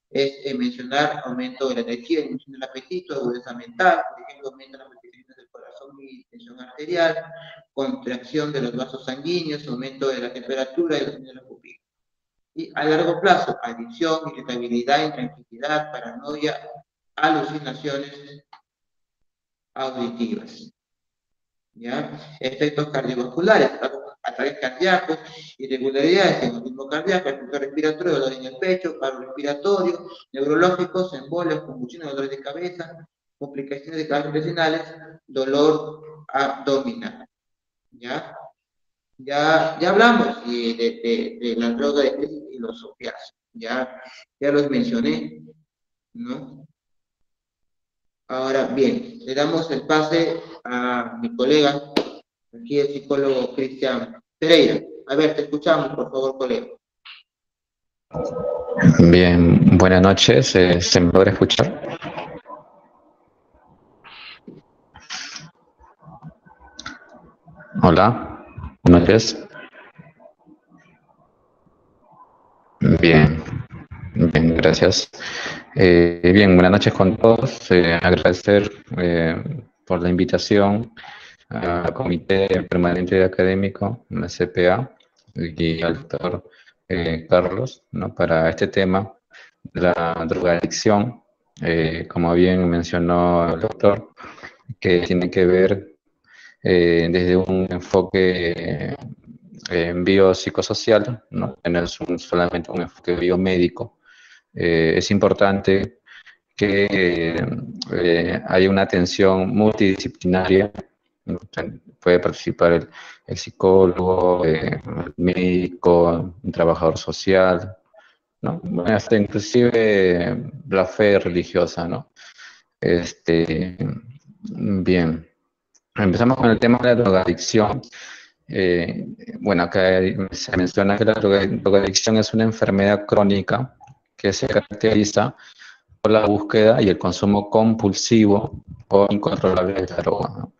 es mencionar aumento de la energía, disminución del apetito, agudeza mental, por ejemplo, aumenta las palpitaciones del corazón y tensión arterial, contracción de los vasos sanguíneos, aumento de la temperatura y de la pupila. Y a largo plazo, adicción, irritabilidad, intranquilidad, paranoia, alucinaciones auditivas. ¿Ya? Efectos cardiovasculares, ataques cardíacos, irregularidades en el ritmo cardíaco, efecto respiratorio, dolor en el pecho, paro respiratorio, neurológicos, embolias, convulsiones, dolores de cabeza, complicaciones gastrointestinales, dolor abdominal. ¿Ya? Ya hablamos de la droga y los opiáceos. Ya los mencioné, ¿no? Ahora bien, le damos el pase a mi colega, aquí el psicólogo Cristian Pereira. A ver, te escuchamos, por favor, colega. Bien, buenas noches. ¿Se me logra escuchar? Hola, buenas noches. Bien, bien, gracias. Bien, buenas noches con todos. Agradecer por la invitación al Comité Permanente Académico, la CPA, y al doctor Carlos, ¿no? Para este tema, la drogadicción, como bien mencionó el doctor, que tiene que ver desde un enfoque biopsicosocial, no es solamente un enfoque biomédico. Es importante que haya una atención multidisciplinaria, ¿no? Puede participar el psicólogo, el médico, un trabajador social, ¿no? Hasta inclusive la fe religiosa, ¿no? Bien. Empezamos con el tema de la drogadicción. Eh, bueno, acá se menciona que la drogadicción es una enfermedad crónica que se caracteriza por la búsqueda y el consumo compulsivo o incontrolable de la droga, ¿no?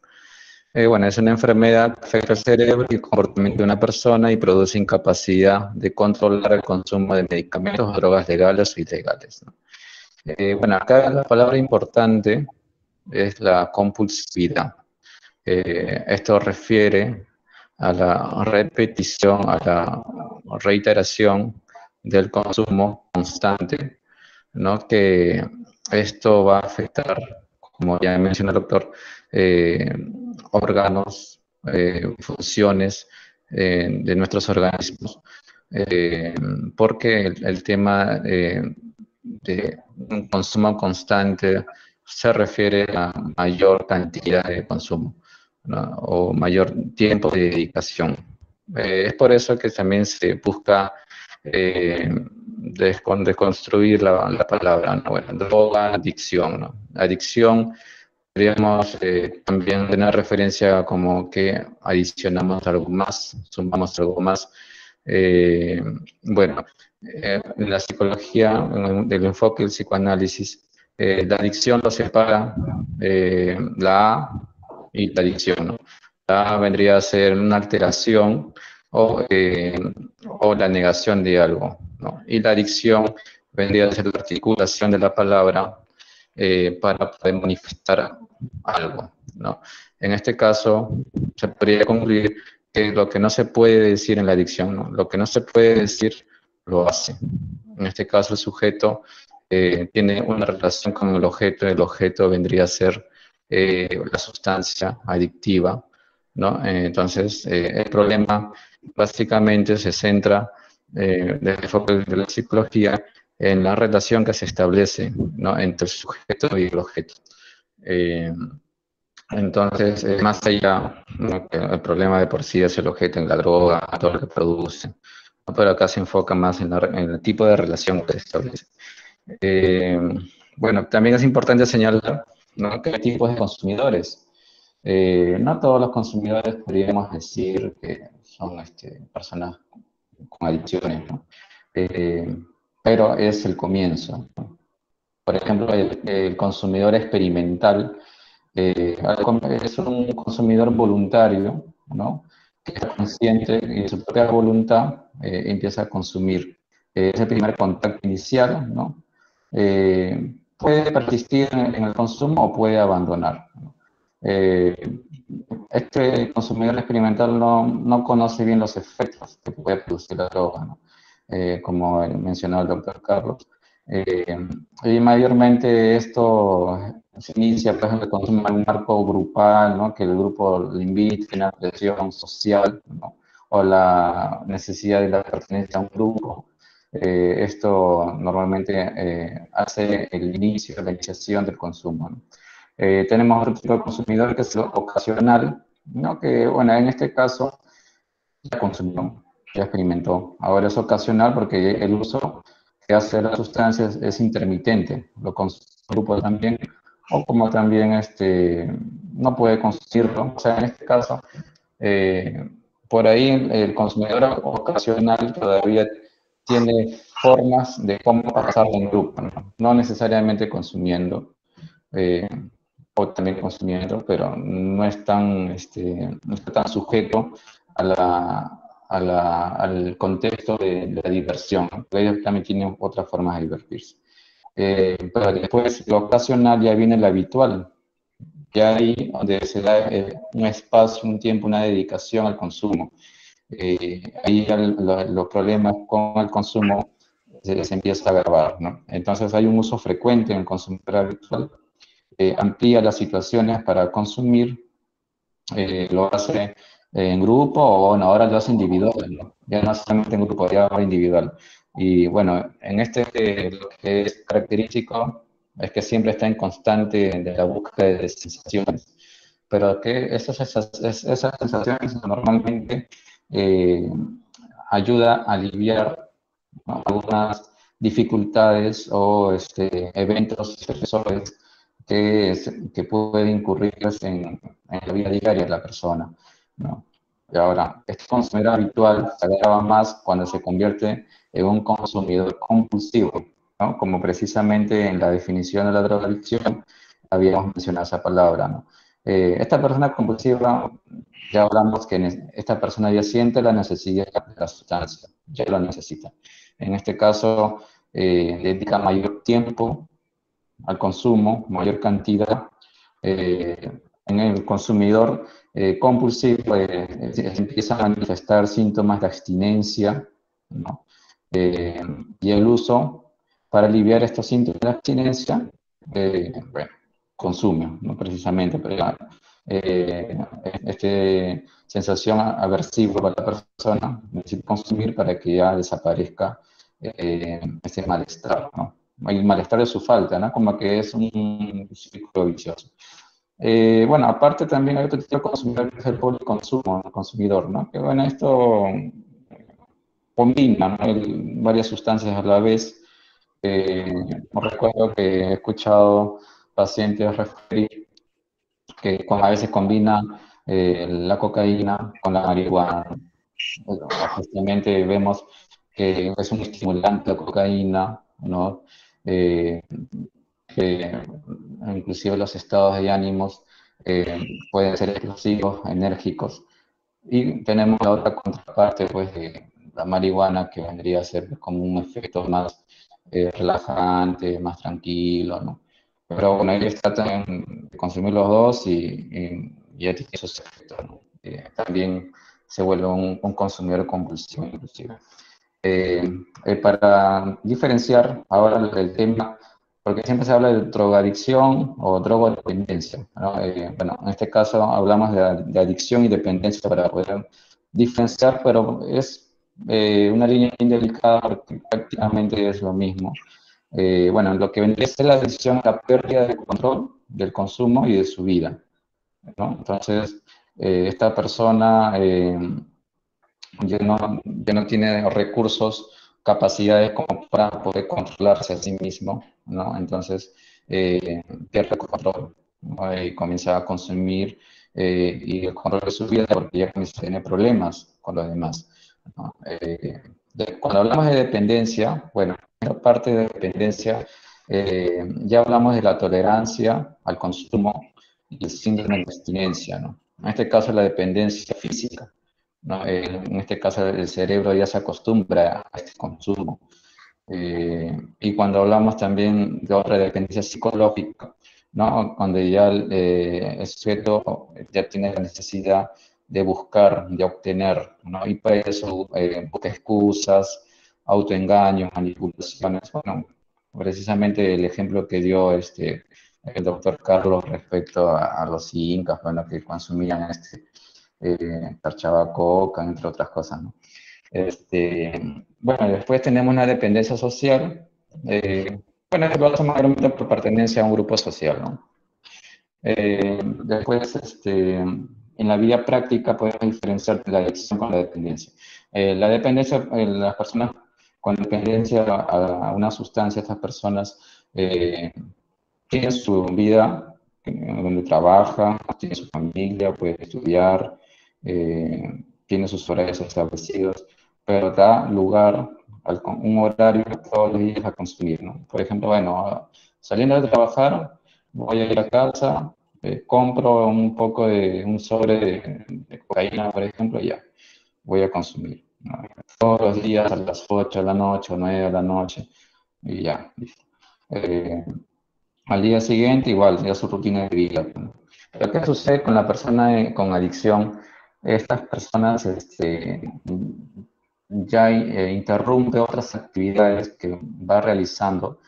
Bueno, es una enfermedad que afecta al cerebro y el comportamiento de una persona y produce incapacidad de controlar el consumo de medicamentos o drogas legales o ilegales, ¿no? Bueno, acá la palabra importante es la compulsividad. Esto refiere a la repetición, a la reiteración del consumo constante, ¿no? Que esto va a afectar, como ya mencionó el doctor, eh, órganos, funciones de nuestros organismos, eh, porque el tema de un consumo constante se refiere a mayor cantidad de consumo, ¿no? O mayor tiempo de dedicación. Es por eso que también se busca desconstruir la palabra, ¿no? Bueno, droga, adicción, ¿no? Adicción, podríamos también tener referencia como que adicionamos algo más, sumamos algo más. Eh, bueno, en la psicología, del enfoque del psicoanálisis, la adicción lo separa la A y la adicción, ¿no? La A vendría a ser una alteración o la negación de algo, ¿no? Y la adicción vendría a ser la articulación de la palabra para poder manifestar algo, ¿no? En este caso, se podría concluir que lo que no se puede decir en la adicción, ¿no? Lo que no se puede decir, lo hace. En este caso, el sujeto tiene una relación con el objeto vendría a ser la sustancia adictiva, ¿no? Entonces, el problema básicamente se centra desde el enfoque de la psicología en la relación que se establece, ¿no? Entre el sujeto y el objeto. Eh, entonces, más allá, ¿no? Que el problema de por sí es el objeto en la droga, todo lo que produce, ¿no? Pero acá se enfoca más en el tipo de relación que se establece. Eh, bueno, también es importante señalar, ¿no? Que hay tipos de consumidores. No todos los consumidores podríamos decir que son personas con adicciones, ¿no? Eh, pero es el comienzo, ¿no? Por ejemplo, el consumidor experimental Es un consumidor voluntario, ¿no? Que es consciente y de su propia voluntad empieza a consumir. Es el primer contacto inicial, ¿no? Puede persistir en el consumo o puede abandonar, ¿no? Este consumidor experimental no conoce bien los efectos que puede producir la droga, ¿no? Como mencionó el doctor Carlos. Y mayormente esto se inicia, por ejemplo, con un marco grupal, ¿no? Que el grupo le invite, una presión social, ¿no? O la necesidad de la pertenencia a un grupo. Esto normalmente hace el inicio, la iniciación del consumo, ¿no? Tenemos otro tipo de consumidor que es lo ocasional, ¿no? Que, bueno, en este caso ya consumió, ya experimentó. Ahora es ocasional porque el uso que hace las sustancias es intermitente. Lo consume el grupo también, o como también no puede consumirlo. O sea, en este caso, eh, por ahí el consumidor ocasional todavía tiene formas de cómo pasarlo en grupo, ¿no? No necesariamente consumiendo. Eh, o también consumiendo, pero no está tan sujeto a al contexto de la diversión, ¿no? Porque ellos también tienen otras formas de divertirse. Pero después, lo ocasional ya viene lo habitual, ya ahí donde se da un espacio, un tiempo, una dedicación al consumo. Ahí ya los problemas con el consumo se empieza a agravar, ¿no? Entonces hay un uso frecuente en el consumidor habitual, amplía las situaciones para consumir, lo hace en grupo o bueno, ahora lo hace individual, ¿no? Ya no solamente en grupo, ya ahora individual. Y bueno, en lo que es característico es que siempre está en constante de la búsqueda de sensaciones, pero que esas sensaciones normalmente eh, ayuda a aliviar, ¿no? Algunas dificultades o eventos estresores que pueden incurrir en la vida diaria de la persona, ¿no? Y ahora, este consumidor habitual se agrava más cuando se convierte en un consumidor compulsivo, ¿no? Como precisamente en la definición de la drogadicción habíamos mencionado esa palabra, ¿no? Esta persona compulsiva, ya hablamos que esta persona ya siente la necesidad de la sustancia, ya lo necesita. En este caso, dedica mayor tiempo al consumo, mayor cantidad. En el consumidor compulsivo empieza a manifestar síntomas de abstinencia, ¿no? Y el uso, para aliviar estos síntomas de abstinencia, bueno, consume, ¿no? Precisamente, pero sensación aversiva para la persona, necesita consumir para que ya desaparezca ese malestar, ¿no? El malestar de su falta, ¿no? Como que es un círculo vicioso. Bueno, aparte también hay otro tipo de consumidor que es el policonsumo, el consumidor, ¿no? Que bueno, esto combina, ¿no? Varias sustancias a la vez. Recuerdo que he escuchado pacientes referir que a veces combina la cocaína con la marihuana. Justamente vemos que es un estimulante la cocaína, ¿no? Eh, que inclusive los estados de ánimos pueden ser explosivos, enérgicos. Y tenemos la otra contraparte, pues, de la marihuana, que vendría a ser como un efecto más relajante, más tranquilo, ¿no? Pero bueno, ellos tratan de consumir los dos y ya tiene sus efectos, ¿no? También se vuelve un consumidor compulsivo, inclusive. Para diferenciar ahora el tema, porque siempre se habla de drogadicción o drogodependencia, ¿no? Bueno, en este caso hablamos de adicción y dependencia para poder diferenciar, pero es una línea bien delicada porque prácticamente es lo mismo. Bueno, lo que vendría a ser la adicción es la pérdida de control del consumo y de su vida, ¿no? Entonces, esta persona ya no tiene recursos, capacidades como para poder controlarse a sí mismo, ¿no? Entonces, pierde el control, ¿no? Y comienza a consumir y el control de su vida porque ya comienza a tener problemas con los demás, ¿no? Cuando hablamos de dependencia, bueno, esta parte de dependencia, ya hablamos de la tolerancia al consumo y el síndrome de abstinencia, ¿no? En este caso, la dependencia física, ¿no? En este caso, el cerebro ya se acostumbra a este consumo. Y cuando hablamos también de otra dependencia psicológica, ¿no? Cuando ya el sujeto ya tiene la necesidad de buscar, de obtener, ¿no? Y para eso busca excusas, autoengaños, manipulaciones. Bueno, precisamente el ejemplo que dio el doctor Carlos respecto a los incas, bueno, que consumían parchaba coca, entre otras cosas, ¿no? Bueno, después tenemos una dependencia social. Bueno, esto lo hacemos mayormente por pertenencia a un grupo social, ¿no? Después, en la vida práctica podemos diferenciar la adicción con la dependencia. La dependencia, las personas con dependencia una sustancia, estas personas tienen su vida, donde trabaja, tiene su familia, puede estudiar, tiene sus horarios establecidos, pero da lugar a un horario todos los días a consumir, ¿no? Por ejemplo, bueno, saliendo de trabajar, voy a ir a casa, compro un poco de un sobre de cocaína, por ejemplo, y ya, voy a consumir, ¿no? Todos los días a las 8 de la noche o 9 de la noche, y ya, listo. Al día siguiente, igual, ya su rutina de vida, ¿no? Pero ¿qué sucede con la persona con adicción? Estas personas ya interrumpe otras actividades que va realizando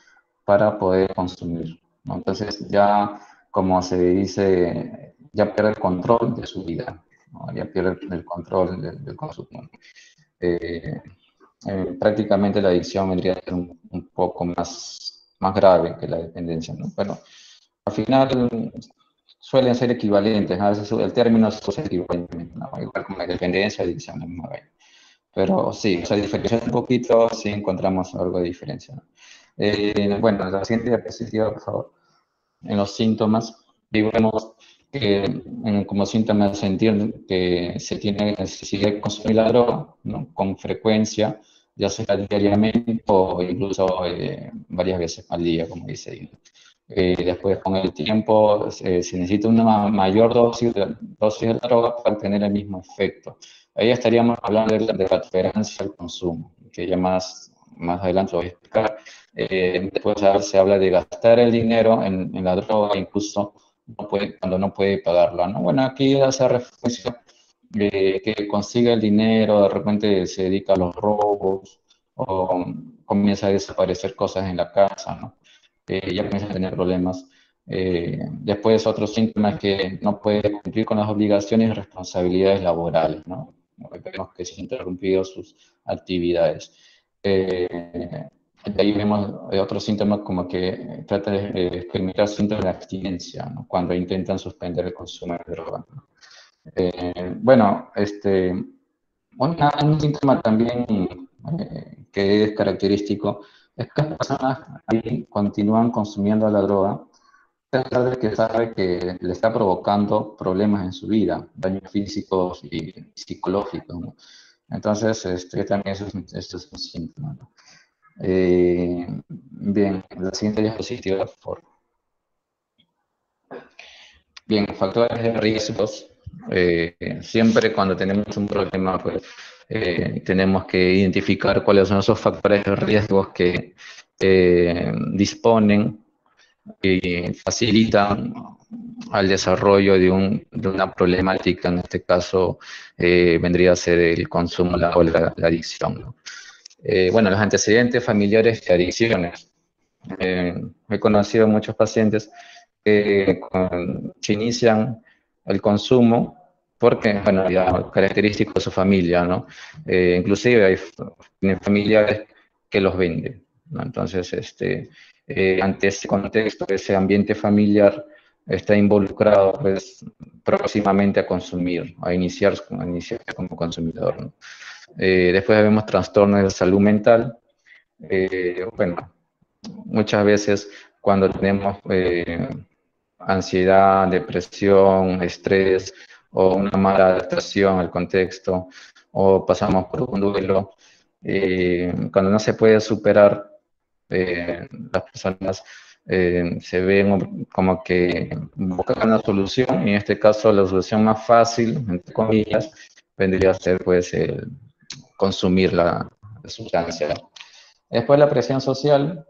para poder consumir, ¿no? Entonces ya, como se dice, ya pierde el control de su vida, ¿no? Ya pierde el control del consumo, ¿no? Eh, Prácticamente la adicción vendría a ser un poco más grave que la dependencia, ¿no? Pero al final suelen ser equivalentes, ¿no? A veces el término se usa equivalente, ¿no? Igual como la dependencia, adicción, la misma vaina. Pero sí, o sea, diferenciando un poquito, sí encontramos algo de diferencia, ¿no? Bueno, la siguiente diapositiva, por favor. En los síntomas, y vemos que como síntomas se entiende que se tiene necesidad de consumir la droga, ¿no? Con frecuencia, ya sea diariamente o incluso varias veces al día, como dice. Después, con el tiempo, se necesita una mayor dosis de la droga para tener el mismo efecto. Ahí estaríamos hablando de la tolerancia al consumo, que ya más adelante lo voy a explicar. Después se habla de gastar el dinero en la droga, incluso cuando no puede pagarla, ¿no? Bueno, aquí hace referencia que consigue el dinero, de repente se dedica a los robos o comienza a desaparecer cosas en la casa, ¿no? Ya comienza a tener problemas. Después otros síntomas que no puede cumplir con las obligaciones y responsabilidades laborales, ¿no? Vemos que se han interrumpido sus actividades. De ahí vemos otros síntomas como que trata de experimentar síntomas de abstinencia, ¿no? Cuando intentan suspender el consumo de droga, ¿no? Bueno, un síntoma también que es característico es que las personas ahí continúan consumiendo la droga, a pesar de que sabe que le está provocando problemas en su vida, daños físicos y psicológicos, ¿no? Entonces, también eso es un síntoma, ¿no? Bien, la siguiente diapositiva, por favor. Bien, factores de riesgos. Siempre cuando tenemos un problema, pues tenemos que identificar cuáles son esos factores de riesgos que disponen y facilitan al desarrollo de una problemática. En este caso, vendría a ser el consumo o la adicción, ¿no? Bueno, los antecedentes familiares de adicciones. He conocido muchos pacientes que inician el consumo porque, bueno, ya característico de su familia, ¿no? Inclusive tienen familiares que los venden, ¿no? Entonces, ante ese contexto, ese ambiente familiar está involucrado, pues, próximamente a consumir, a iniciar como consumidor, ¿no? Después vemos trastornos de salud mental. Bueno, muchas veces cuando tenemos ansiedad, depresión, estrés o una mala adaptación al contexto o pasamos por un duelo, cuando no se puede superar, las personas se ven como que buscan una solución, y en este caso la solución más fácil, entre comillas, vendría a ser pues consumir la sustancia. Después la presión social,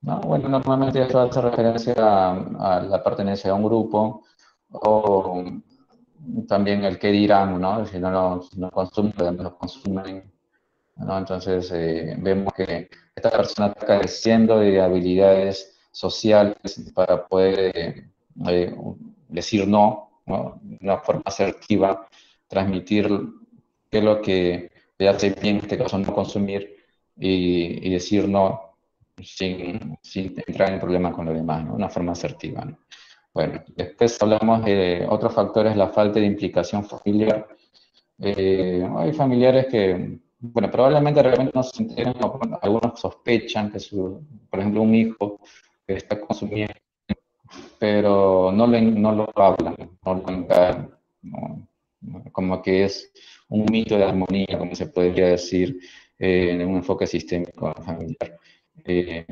¿no? Bueno, normalmente esto hace referencia a la pertenencia a un grupo, o también el que dirán, ¿no? Si no consumen, los demás lo consumen, ¿no? Entonces vemos que esta persona está careciendo de habilidades sociales para poder decir no, ¿no? De una forma asertiva, transmitir qué es lo que le hace bien, en este caso no consumir, y decir no sin entrar en problemas con los demás, ¿no? Una forma asertiva, ¿no? Bueno, después hablamos de otros factores, la falta de implicación familiar. Hay familiares que, bueno, probablemente realmente no se enteren, o bueno, algunos sospechan que por ejemplo, un hijo que está consumiendo, pero no lo hablan, no lo encaran, ¿no? Como que es un mito de armonía, como se podría decir, en un enfoque sistémico familiar. Eh,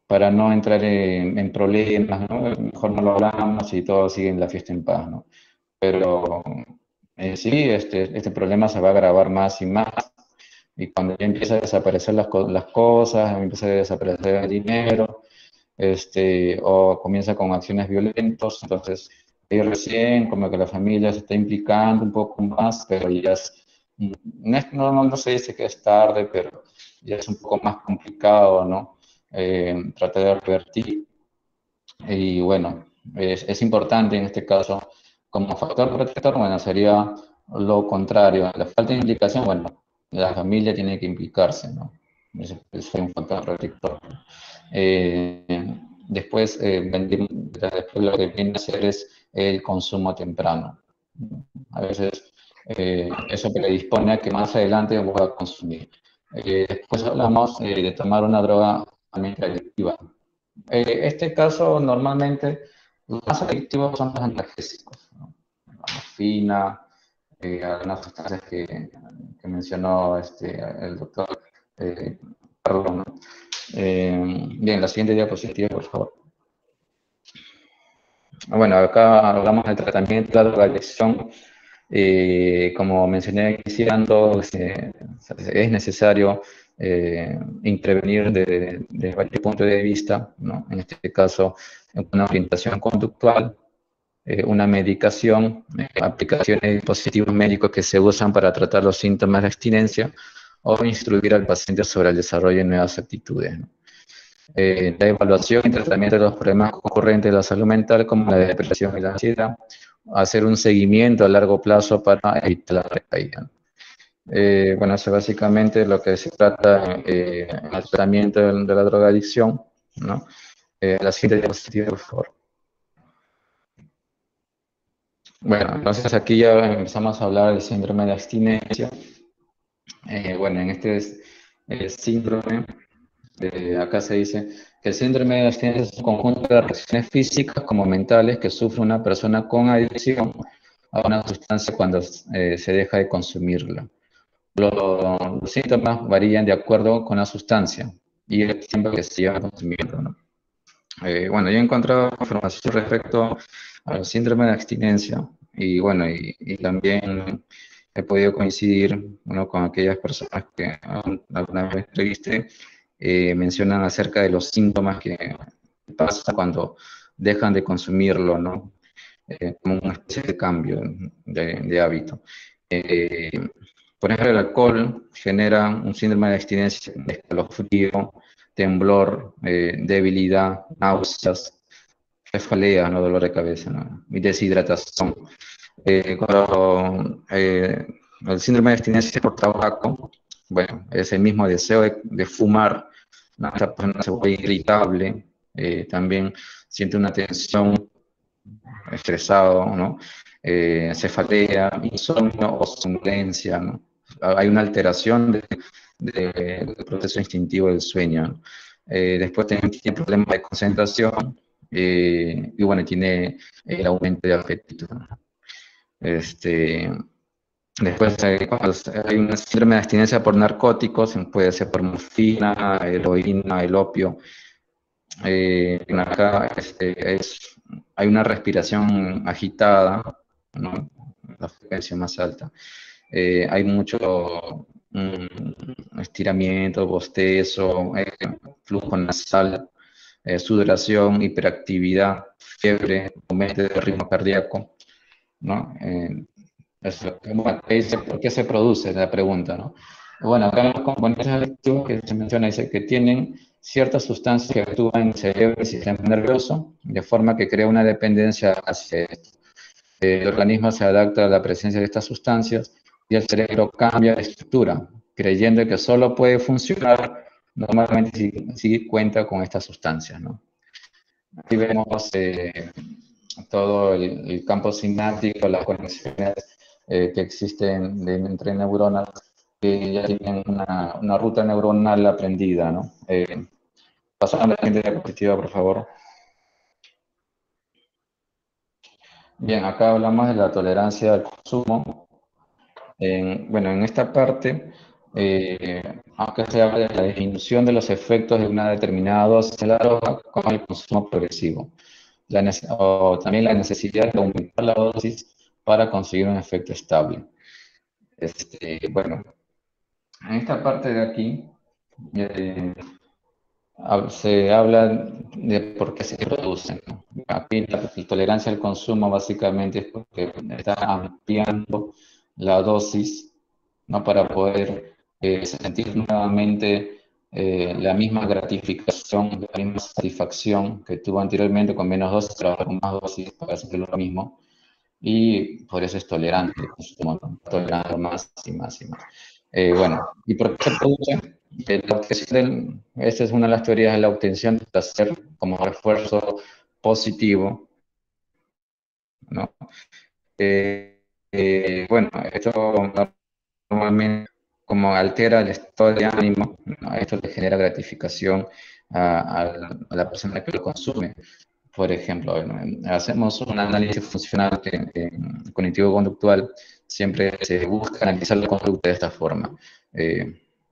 para no entrar en problemas, ¿no? Mejor no lo hablamos y todos siguen la fiesta en paz, ¿no? Pero sí, este problema se va a agravar más y más, y cuando ya empieza a desaparecer las cosas, empieza a desaparecer el dinero, o comienza con acciones violentas, entonces ahí recién como que la familia se está implicando un poco más, pero ya no se dice que es tarde, pero ya es un poco más complicado, ¿no? Tratar de advertir. Y bueno, es importante en este caso, como factor protector, bueno, sería lo contrario. La falta de implicación, bueno, la familia tiene que implicarse, ¿no? Es un factor protector. Eh, después, después lo que viene a ser es el consumo temprano. A veces eso predispone a que más adelante voy a consumir. Después hablamos de tomar una droga altamente adictiva. Este caso normalmente los más adictivos son los analgésicos, ¿no? La morfina, algunas sustancias que mencionó el doctor Carlos, ¿no? Bien, la siguiente diapositiva, por favor. Bueno, acá hablamos del tratamiento de la drogadicción. Como mencioné iniciando, es necesario intervenir desde varios puntos de vista, ¿no? En este caso, una orientación conductual, una medicación, aplicaciones de dispositivos médicos que se usan para tratar los síntomas de abstinencia, o instruir al paciente sobre el desarrollo de nuevas actitudes, ¿no? La evaluación y tratamiento de los problemas concurrentes de la salud mental, como la depresión y la ansiedad, hacer un seguimiento a largo plazo para evitar la recaída. Bueno, eso básicamente es lo que se trata en el tratamiento de la drogadicción, ¿no? La siguiente diapositiva, por favor. Bueno, entonces aquí ya empezamos a hablar del síndrome de abstinencia. Bueno, en este síndrome, acá se dice que el síndrome de abstinencia es un conjunto de reacciones físicas como mentales que sufre una persona con adicción a una sustancia cuando se deja de consumirla. Los síntomas varían de acuerdo con la sustancia y el tiempo que se lleva consumiendo, ¿no? Bueno, yo he encontrado información respecto al síndrome de abstinencia, y bueno, y también he podido coincidir, ¿no? Con aquellas personas que alguna vez entrevisté, mencionan acerca de los síntomas que pasa cuando dejan de consumirlo, ¿no? Como una especie de cambio de hábito. Eh, por ejemplo, el alcohol genera un síndrome de abstinencia, de escalofrío, temblor, debilidad, náuseas, cefalea, ¿no? Dolor de cabeza, ¿no? Y deshidratación. El síndrome de abstinencia por tabaco, bueno, es el mismo deseo de fumar, ¿no? Esta persona se vuelve irritable, también siente una tensión, estresado, ¿no? Cefalea, insomnio o somnolencia, ¿no? Hay una alteración del proceso instintivo del sueño, ¿no? Después tiene problemas de concentración, y bueno, tiene el aumento de apetito, ¿no? Después hay una síndrome de abstinencia por narcóticos, puede ser por morfina, heroína, el opio. bueno, acá hay una respiración agitada, ¿no? La frecuencia más alta. Hay mucho estiramiento, bostezo, flujo nasal, sudoración, hiperactividad, fiebre, aumento de ritmo cardíaco, ¿no? Bueno, ¿por qué se produce? La pregunta, ¿no? Bueno, acá los componentes adictivos que se menciona dice que tienen ciertas sustancias que actúan en el cerebro y el sistema nervioso, de forma que crea una dependencia hacia esto. El organismo se adapta a la presencia de estas sustancias y el cerebro cambia de estructura, creyendo que solo puede funcionar normalmente si cuenta con estas sustancias, ¿no? Aquí vemos todo el campo sináptico, las conexiones que existen entre neuronas que ya tienen una ruta neuronal aprendida, ¿no? Pasamos a la siguiente diapositiva, por favor. Bien, acá hablamos de la tolerancia al consumo. Bueno, en esta parte, aunque se habla de la disminución de los efectos de una determinada dosis de la droga con el consumo progresivo, o también la necesidad de aumentar la dosis para conseguir un efecto estable. Bueno, en esta parte de aquí eh, se habla de por qué se producen, ¿no? Aquí la tolerancia al consumo básicamente es porque está ampliando la dosis, ¿no? Para poder sentir nuevamente la misma gratificación, la misma satisfacción que tuvo anteriormente con menos dosis, trabajar con más dosis para sentir lo mismo. Y por eso es tolerante el consumo, ¿no? Tolerando más y más y más. Bueno, ¿y por qué se produce? Esta es una de las teorías de la obtención de placer como refuerzo positivo, ¿no? Bueno, esto normalmente como altera el estado de ánimo, ¿no? Esto le genera gratificación a la persona que lo consume. Por ejemplo, bueno, hacemos un análisis funcional cognitivo-conductual, siempre se busca analizar la conducta de esta forma.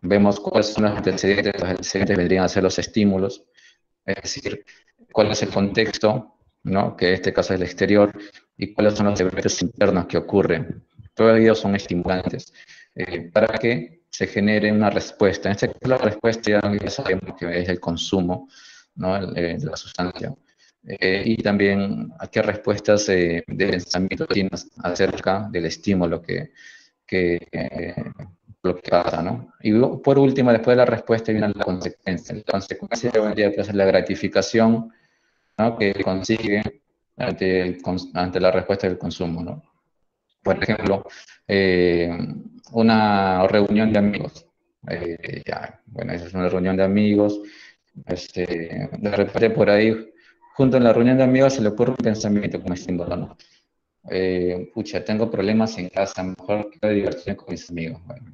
Vemos cuáles son los antecedentes vendrían a ser los estímulos, es decir, cuál es el contexto, ¿no? Que en este caso es el exterior, y cuáles son los eventos internos que ocurren. Todos ellos son estimulantes para que se genere una respuesta. En este caso, la respuesta ya sabemos que es el consumo, ¿no? De la sustancia. Y también a qué respuestas de pensamiento tienes acerca del estímulo que lo que pasa, ¿no? Y por último, después de la respuesta viene la consecuencia. La consecuencia vendría a ser la gratificación, ¿no? Que consigue ante la respuesta del consumo, ¿no? Por ejemplo, eh, una reunión de amigos. Bueno, esa es una reunión de amigos. De repente por ahí, junto en la reunión de amigos, se le ocurre un pensamiento como estímulo, ¿no? Pucha, tengo problemas en casa, mejor quiero divertirme con mis amigos. Bueno,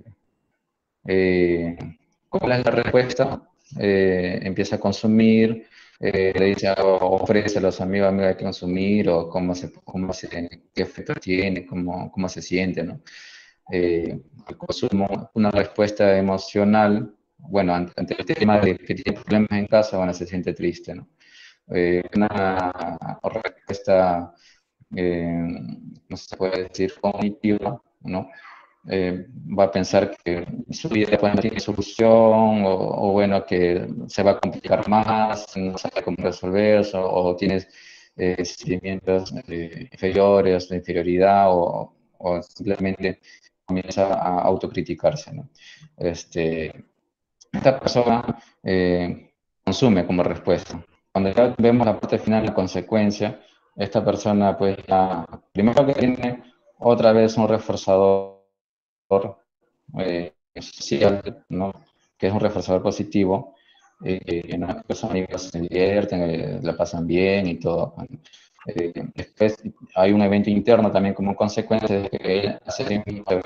eh, ¿cuál es la respuesta? Empieza a consumir, le dice, ofrece a los amigos, amigas de consumir, o qué efecto tiene, cómo se siente, ¿no? El consumo, una respuesta emocional, bueno, ante el tema de que tiene problemas en casa, bueno, se siente triste, ¿no? Una respuesta, no se puede decir cognitiva, ¿no? Va a pensar que su vida pues, no tiene solución o, bueno, que se va a complicar más, no sabe cómo resolver o tienes sentimientos inferiores, de inferioridad o simplemente comienza a autocriticarse, ¿no? Esta persona consume como respuesta. Cuando ya vemos la parte final, la consecuencia, esta persona pues ya, primero que tiene otra vez un reforzador social, ¿no? Que es un reforzador positivo, ¿no? Los amigos se divierten, la pasan bien y todo. Después hay un evento interno también como consecuencia de que él hace,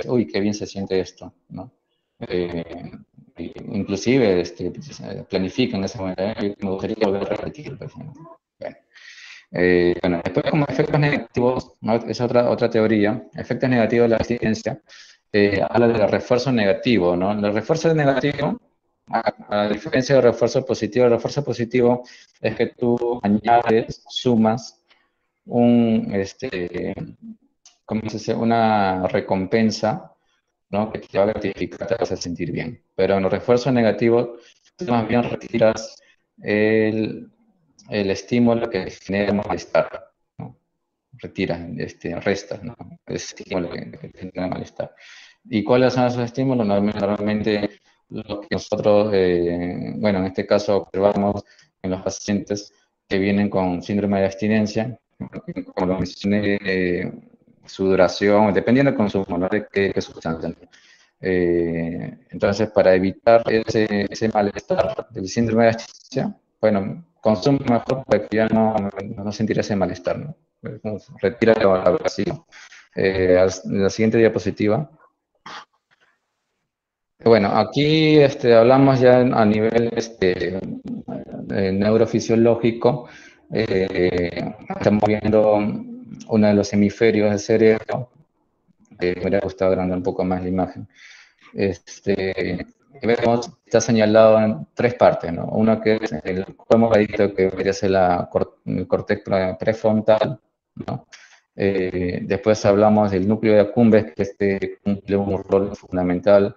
uy, qué bien se siente esto, ¿no? Inclusive planifica en ese momento, me gustaría volver a repetir, por ejemplo. Bueno, bueno, después como efectos negativos, ¿no? Es otra teoría, efectos negativos de la abstinencia, habla del refuerzo negativo, ¿no? El refuerzo negativo A diferencia del refuerzo positivo, el refuerzo positivo es que tú añades, sumas ¿cómo se dice? Una recompensa, ¿no? Que te va a gratificar, te vas a sentir bien. Pero en los refuerzos negativos, tú más bien retiras el, el estímulo que genera malestar, ¿no? Retiras, restas, ¿no? El estímulo que genera malestar. ¿Y cuáles son esos estímulos? Normalmente lo que nosotros, bueno, en este caso observamos en los pacientes que vienen con síndrome de abstinencia, como lo mencioné, su duración, dependiendo del consumo, ¿no? De qué sustancia, ¿no? Entonces, para evitar ese malestar del síndrome de abstinencia, bueno, consume mejor para que ya no sentir ese malestar, ¿no? Retira la vacío. La siguiente diapositiva. Bueno, aquí hablamos ya a nivel neurofisiológico. Estamos viendo uno de los hemisferios del cerebro. Me hubiera gustado agrandar un poco más la imagen. Vemos, está señalado en tres partes, ¿no? Una que es el cuerpo moradito, que debería ser el córtex prefrontal, ¿no? Después hablamos del núcleo de accumbens, que cumple un rol fundamental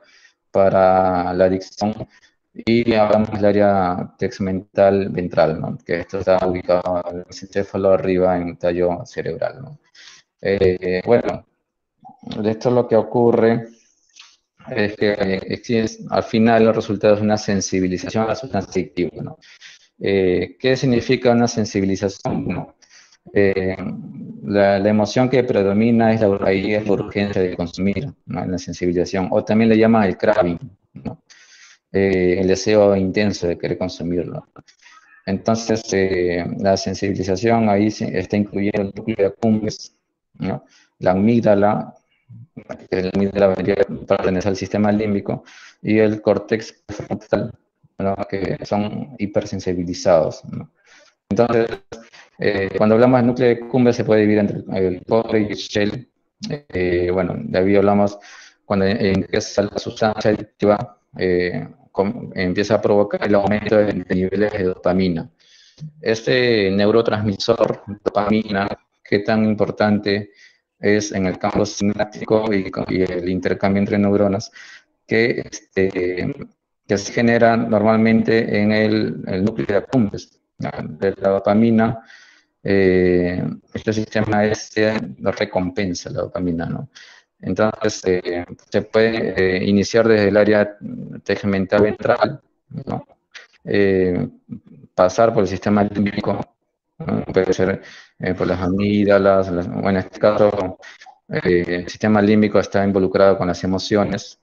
para la adicción, y hablamos del área tegmental ventral, ¿no? Que esto está ubicado en el encéfalo arriba en el tallo cerebral, ¿no? Bueno, de esto lo que ocurre es que al final el resultado es una sensibilización a la sustancia adictiva, ¿no? ¿Qué significa una sensibilización? Bueno, eh, la emoción que predomina es ahí es la urgencia de consumir, ¿no? La sensibilización, o también le llaman el craving, ¿no? El deseo intenso de querer consumirlo. Entonces, la sensibilización ahí está incluyendo el núcleo de accumbens, ¿no? La amígdala, que la amígdala pertenece al sistema límbico, y el córtex frontal, ¿no? Que son hipersensibilizados, ¿no? Entonces, cuando hablamos de núcleo de accumbens se puede dividir entre el core y el shell. Bueno, de ahí hablamos cuando empieza la sustancia adictiva, empieza a provocar el aumento de niveles de dopamina. Este neurotransmisor, dopamina, qué tan importante es en el campo sináptico y el intercambio entre neuronas, que se genera normalmente en el núcleo de accumbens, de la dopamina. Este sistema lo recompensa la dopamina, ¿no? Entonces, se puede iniciar desde el área tegmental ventral, ¿no? Eh, Pasar por el sistema límbico, ¿no? Puede ser por las amígdalas, bueno, en este caso, el sistema límbico está involucrado con las emociones,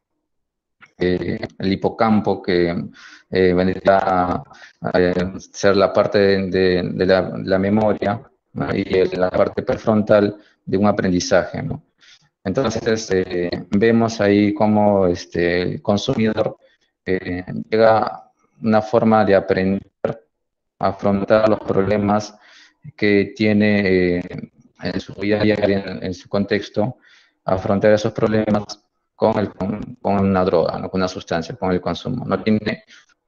el hipocampo, que vendría a ser la parte de la memoria, ¿no? Y la parte prefrontal de un aprendizaje, ¿no? Entonces, vemos ahí cómo el consumidor llega a una forma de aprender a afrontar los problemas que tiene en su vida diaria, en su contexto, afrontar esos problemas con una droga, ¿no? Con una sustancia, con el consumo. No tiene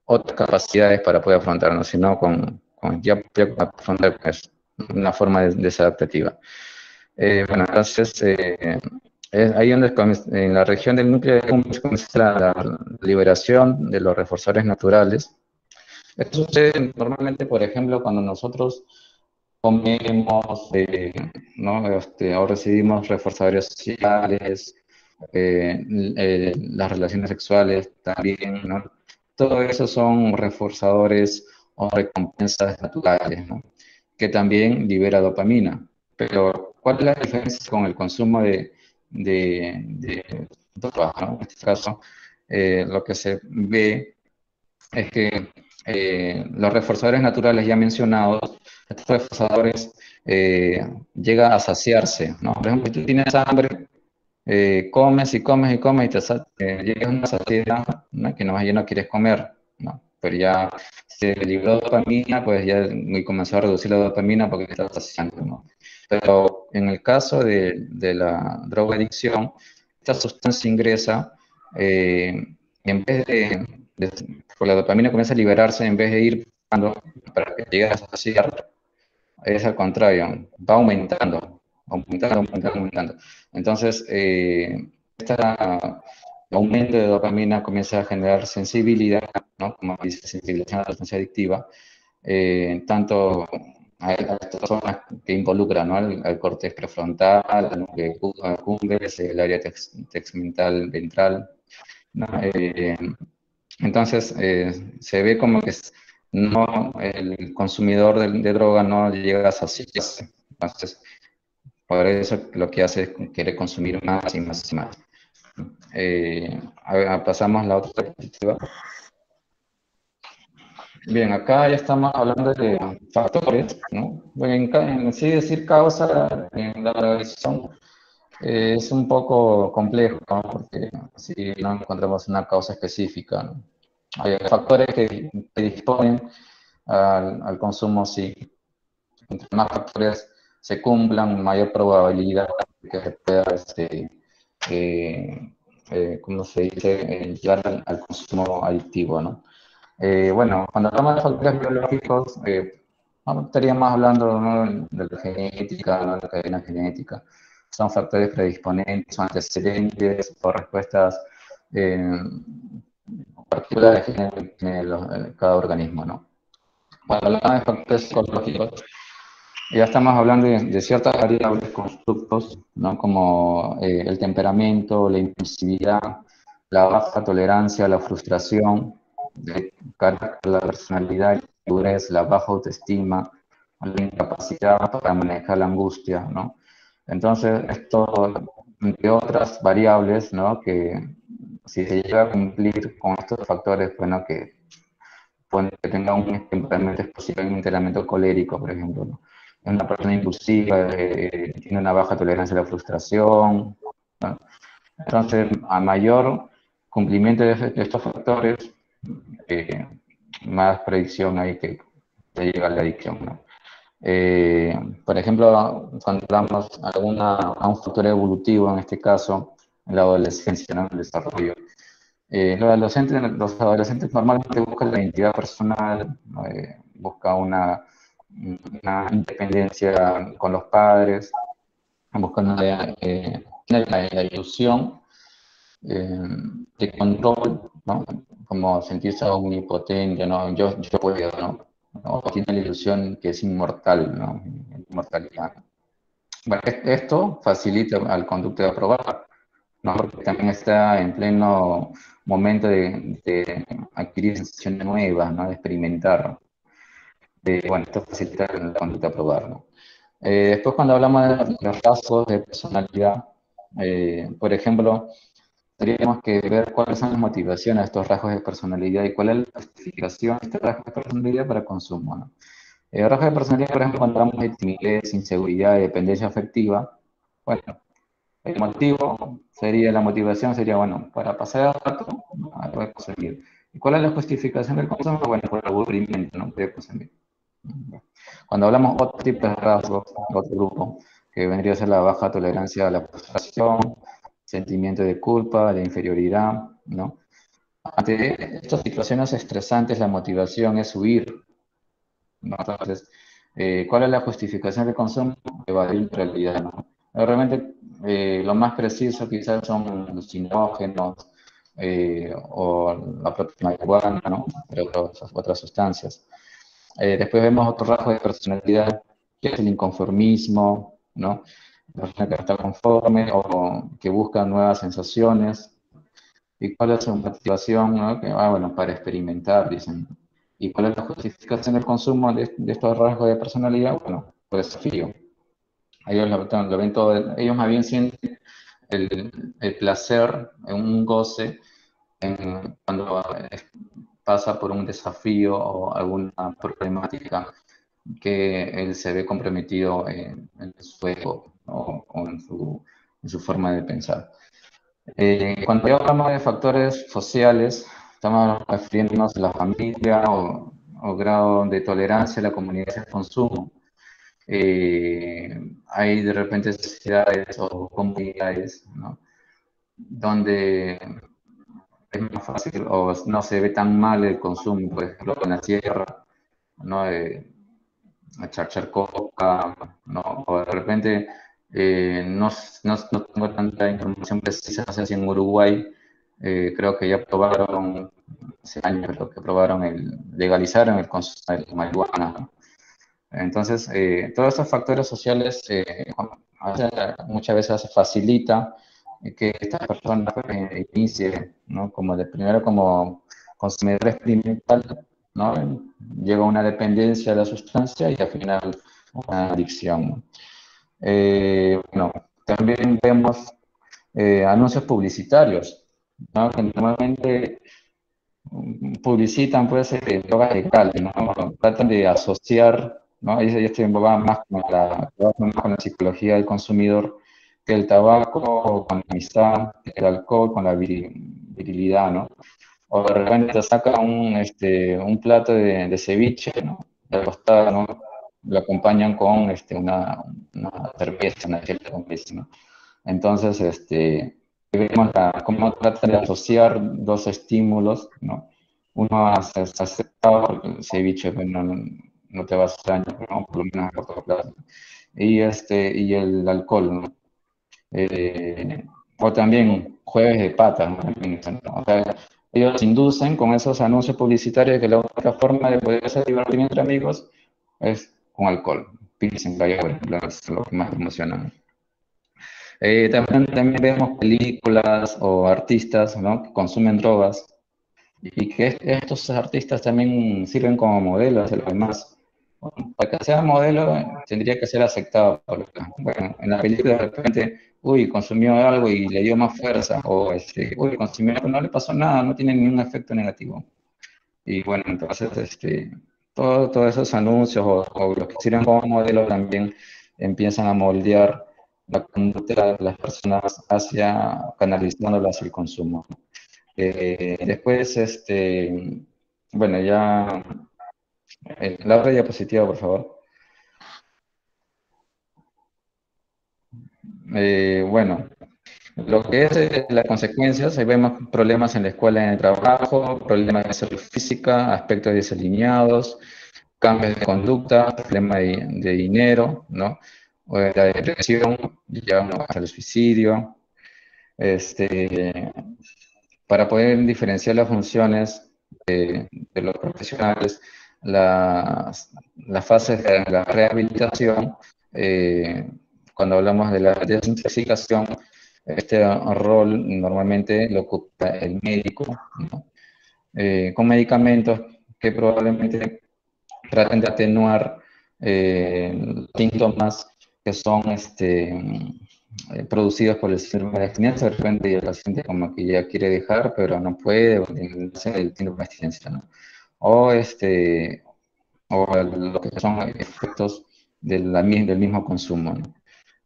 otras capacidades para poder afrontarlo, sino ya afrontar pues, una forma desadaptativa. Bueno, entonces, es ahí donde en la región del núcleo de accumbens comienza la liberación de los reforzadores naturales. Esto sucede normalmente, por ejemplo, cuando nosotros comemos, ¿no? O recibimos reforzadores sociales, las relaciones sexuales también, ¿no? Todo eso son reforzadores o recompensas naturales, ¿no? Que también libera dopamina. Pero, ¿cuál es la diferencia con el consumo de drogas, ¿no? En este caso, lo que se ve es que los reforzadores naturales ya mencionados, estos reforzadores llegan a saciarse, ¿no? Por ejemplo, si tú tienes hambre, comes y comes y comes y llegas a una saciedad, ¿no? Que ya no quieres comer, ¿no? Pero ya se liberó dopamina, pues ya comenzó a reducir la dopamina porque te estás saciando, ¿no? Pero en el caso de la drogadicción, esta sustancia ingresa, en vez Porque la dopamina comienza a liberarse en vez de ir bajando para que llegue a saciar, es al contrario, va aumentando, aumentando, aumentando, aumentando. Entonces, este aumento de dopamina comienza a generar sensibilidad, ¿no? Como dice, sensibilización a la sustancia adictiva, tanto a estas zonas que involucran, ¿no? Al córtex prefrontal, al núcleo accumbens, el área tegmental ventral, ¿no? Entonces, se ve como que no, el consumidor de droga no llega a saciarse. Entonces, por eso lo que hace es querer consumir más y más y más. Pasamos a la otra diapositiva. Bien, acá ya estamos hablando de factores, ¿no? Bueno, en sí decir causa en la revisión es un poco complejo, ¿no? Porque si no encontramos una causa específica, ¿no? Hay factores que predisponen al consumo, sí. Entre más factores se cumplan, mayor probabilidad de que se pueda, ¿cómo se dice?, llegar al consumo adictivo, ¿no? Bueno, cuando hablamos de factores biológicos, estaríamos hablando, ¿no?, de la genética, ¿no?, de la cadena genética. Son factores predisponentes, son antecedentes o respuestas eh, particulares que tiene cada organismo, ¿no? Cuando hablamos de factores psicológicos, ya estamos hablando de ciertas variables, constructos, ¿no?, como el temperamento, la impulsividad, la baja tolerancia a la frustración, el carácter, la personalidad, la madurez, la baja autoestima, la incapacidad para manejar la angustia, ¿no? Entonces, esto, entre otras variables, ¿no?, que si se llega a cumplir con estos factores, bueno, que tenga un temperamento explosivo y un temperamento colérico, por ejemplo, ¿no? Es una persona impulsiva, tiene una baja tolerancia a la frustración, ¿no? Entonces, a mayor cumplimiento de estos factores, eh, más predicción hay que llega a la adicción, ¿no? Por ejemplo, cuando hablamos a un factor evolutivo, en este caso, en la adolescencia, ¿no?, el desarrollo. Los adolescentes normalmente buscan la identidad personal, buscan una independencia con los padres, buscan la ilusión eh, de control, ¿no? Como sentirse omnipotente, ¿no? Yo puedo, ¿no? O tiene la ilusión que es inmortal, ¿no? Inmortalidad. Bueno, esto facilita al conducto de aprobar, ¿no? Porque también está en pleno momento de adquirir sensaciones nuevas, ¿no?, de experimentar. Bueno, esto facilita la conducta de aprobar, ¿no? Después, cuando hablamos de los rasgos de personalidad, por ejemplo, tendríamos que ver cuáles son las motivaciones de estos rasgos de personalidad y cuál es la justificación de estos rasgos de personalidad para consumo, ¿no? Rasgos de personalidad, por ejemplo, cuando hablamos de timidez, inseguridad y dependencia afectiva, bueno, el motivo sería, la motivación sería, bueno, para pasar el rato, ¿no?, voy a consumir. ¿Y cuál es la justificación del consumo? Bueno, por el aburrimiento, ¿no?, voy a consumir. Cuando hablamos de otro tipo de rasgos, otro grupo, que vendría a ser la baja tolerancia a la frustración, sentimiento de culpa, de inferioridad, ¿no? Ante estas situaciones estresantes, la motivación es huir, ¿no? Entonces, ¿cuál es la justificación del consumo? Evadir la realidad, ¿no? Realmente, lo más preciso quizás son los alucinógenos o la propia marihuana, ¿no?, entre otras sustancias. Después vemos otro rasgo de personalidad, que es el inconformismo, ¿no? La persona que no está conforme o que busca nuevas sensaciones. ¿Y cuál es su motivación, ¿no? Bueno, para experimentar, dicen. ¿Y cuál es la justificación del consumo de estos rasgos de personalidad? Bueno, por desafío. Ellos lo ven todo, ellos más bien sienten el placer, un goce, cuando pasa por un desafío o alguna problemática que él se ve comprometido en su ego, ¿no?, o en su forma de pensar. Cuando ya hablamos de factores sociales, estamos refiriéndonos a la familia o grado de tolerancia a la comunidad de consumo. Hay de repente sociedades o comunidades, ¿no?, donde es más fácil o no se ve tan mal el consumo, por ejemplo, con la tierra, ¿no? A charchar coca, ¿no? O de repente no tengo tanta información precisa, no sé si en Uruguay creo que ya probaron, hace años creo que probaron legalizaron el consumo de marihuana, ¿no? Entonces, todos estos factores sociales muchas veces facilita que estas personas inicien, ¿no? Como de primero como consumidor experimental, ¿no? Llega una dependencia de la sustancia y al final una adicción, ¿no? Bueno, también vemos anuncios publicitarios, ¿no? Que normalmente publicitan pues drogas legales, ¿no? Tratan de asociar, ¿no? Yo estoy embobado trabajo más con la psicología del consumidor que el tabaco, con la amistad, el alcohol, con la virilidad, ¿no? O de repente te saca un plato de ceviche, ¿no? De costado, ¿no? Lo acompañan con una cerveza, una chela con whisky, ¿no? Entonces, vemos cómo trata de asociar dos estímulos, ¿no? Uno es aceptado porque el ceviche pues, no te va a hacer daño, ¿no? Por lo menos a corto plazo. Y el alcohol, ¿no? Eh, o también jueves de patas, ¿no? O sea, ellos inducen con esos anuncios publicitarios que la única forma de poder hacer divertir entre amigos es con alcohol. Pilsen, Gallo, por ejemplo, es lo que más promocionan. También vemos películas o artistas, ¿no? Que consumen drogas y que estos artistas también sirven como modelos de los demás. Bueno, para que sea modelo tendría que ser aceptado por los demás. Bueno, en la película de repente, uy, consumió algo y le dio más fuerza, o uy, consumió algo, no le pasó nada, no tiene ningún efecto negativo. Y bueno, entonces, todos esos anuncios o los que sirven como modelo también empiezan a moldear la conducta de las personas hacia canalizándola hacia el consumo. Después, bueno, ya, la otra diapositiva, por favor. Bueno, lo que es las consecuencias, ahí vemos problemas en la escuela, en el trabajo, problemas de salud física, aspectos desalineados, cambios de conducta, problema de dinero, ¿no? O de la depresión, ya al suicidio. Este, para poder diferenciar las funciones de los profesionales, las fases de la rehabilitación, eh, cuando hablamos de la desintoxicación, este rol normalmente lo ocupa el médico, ¿no? Con medicamentos que probablemente traten de atenuar síntomas que son producidos por el síndrome de abstinencia. De repente el paciente como que ya quiere dejar, pero no puede, o tiene el síndrome de abstinencia, ¿no? O, lo que son efectos del mismo consumo, ¿no?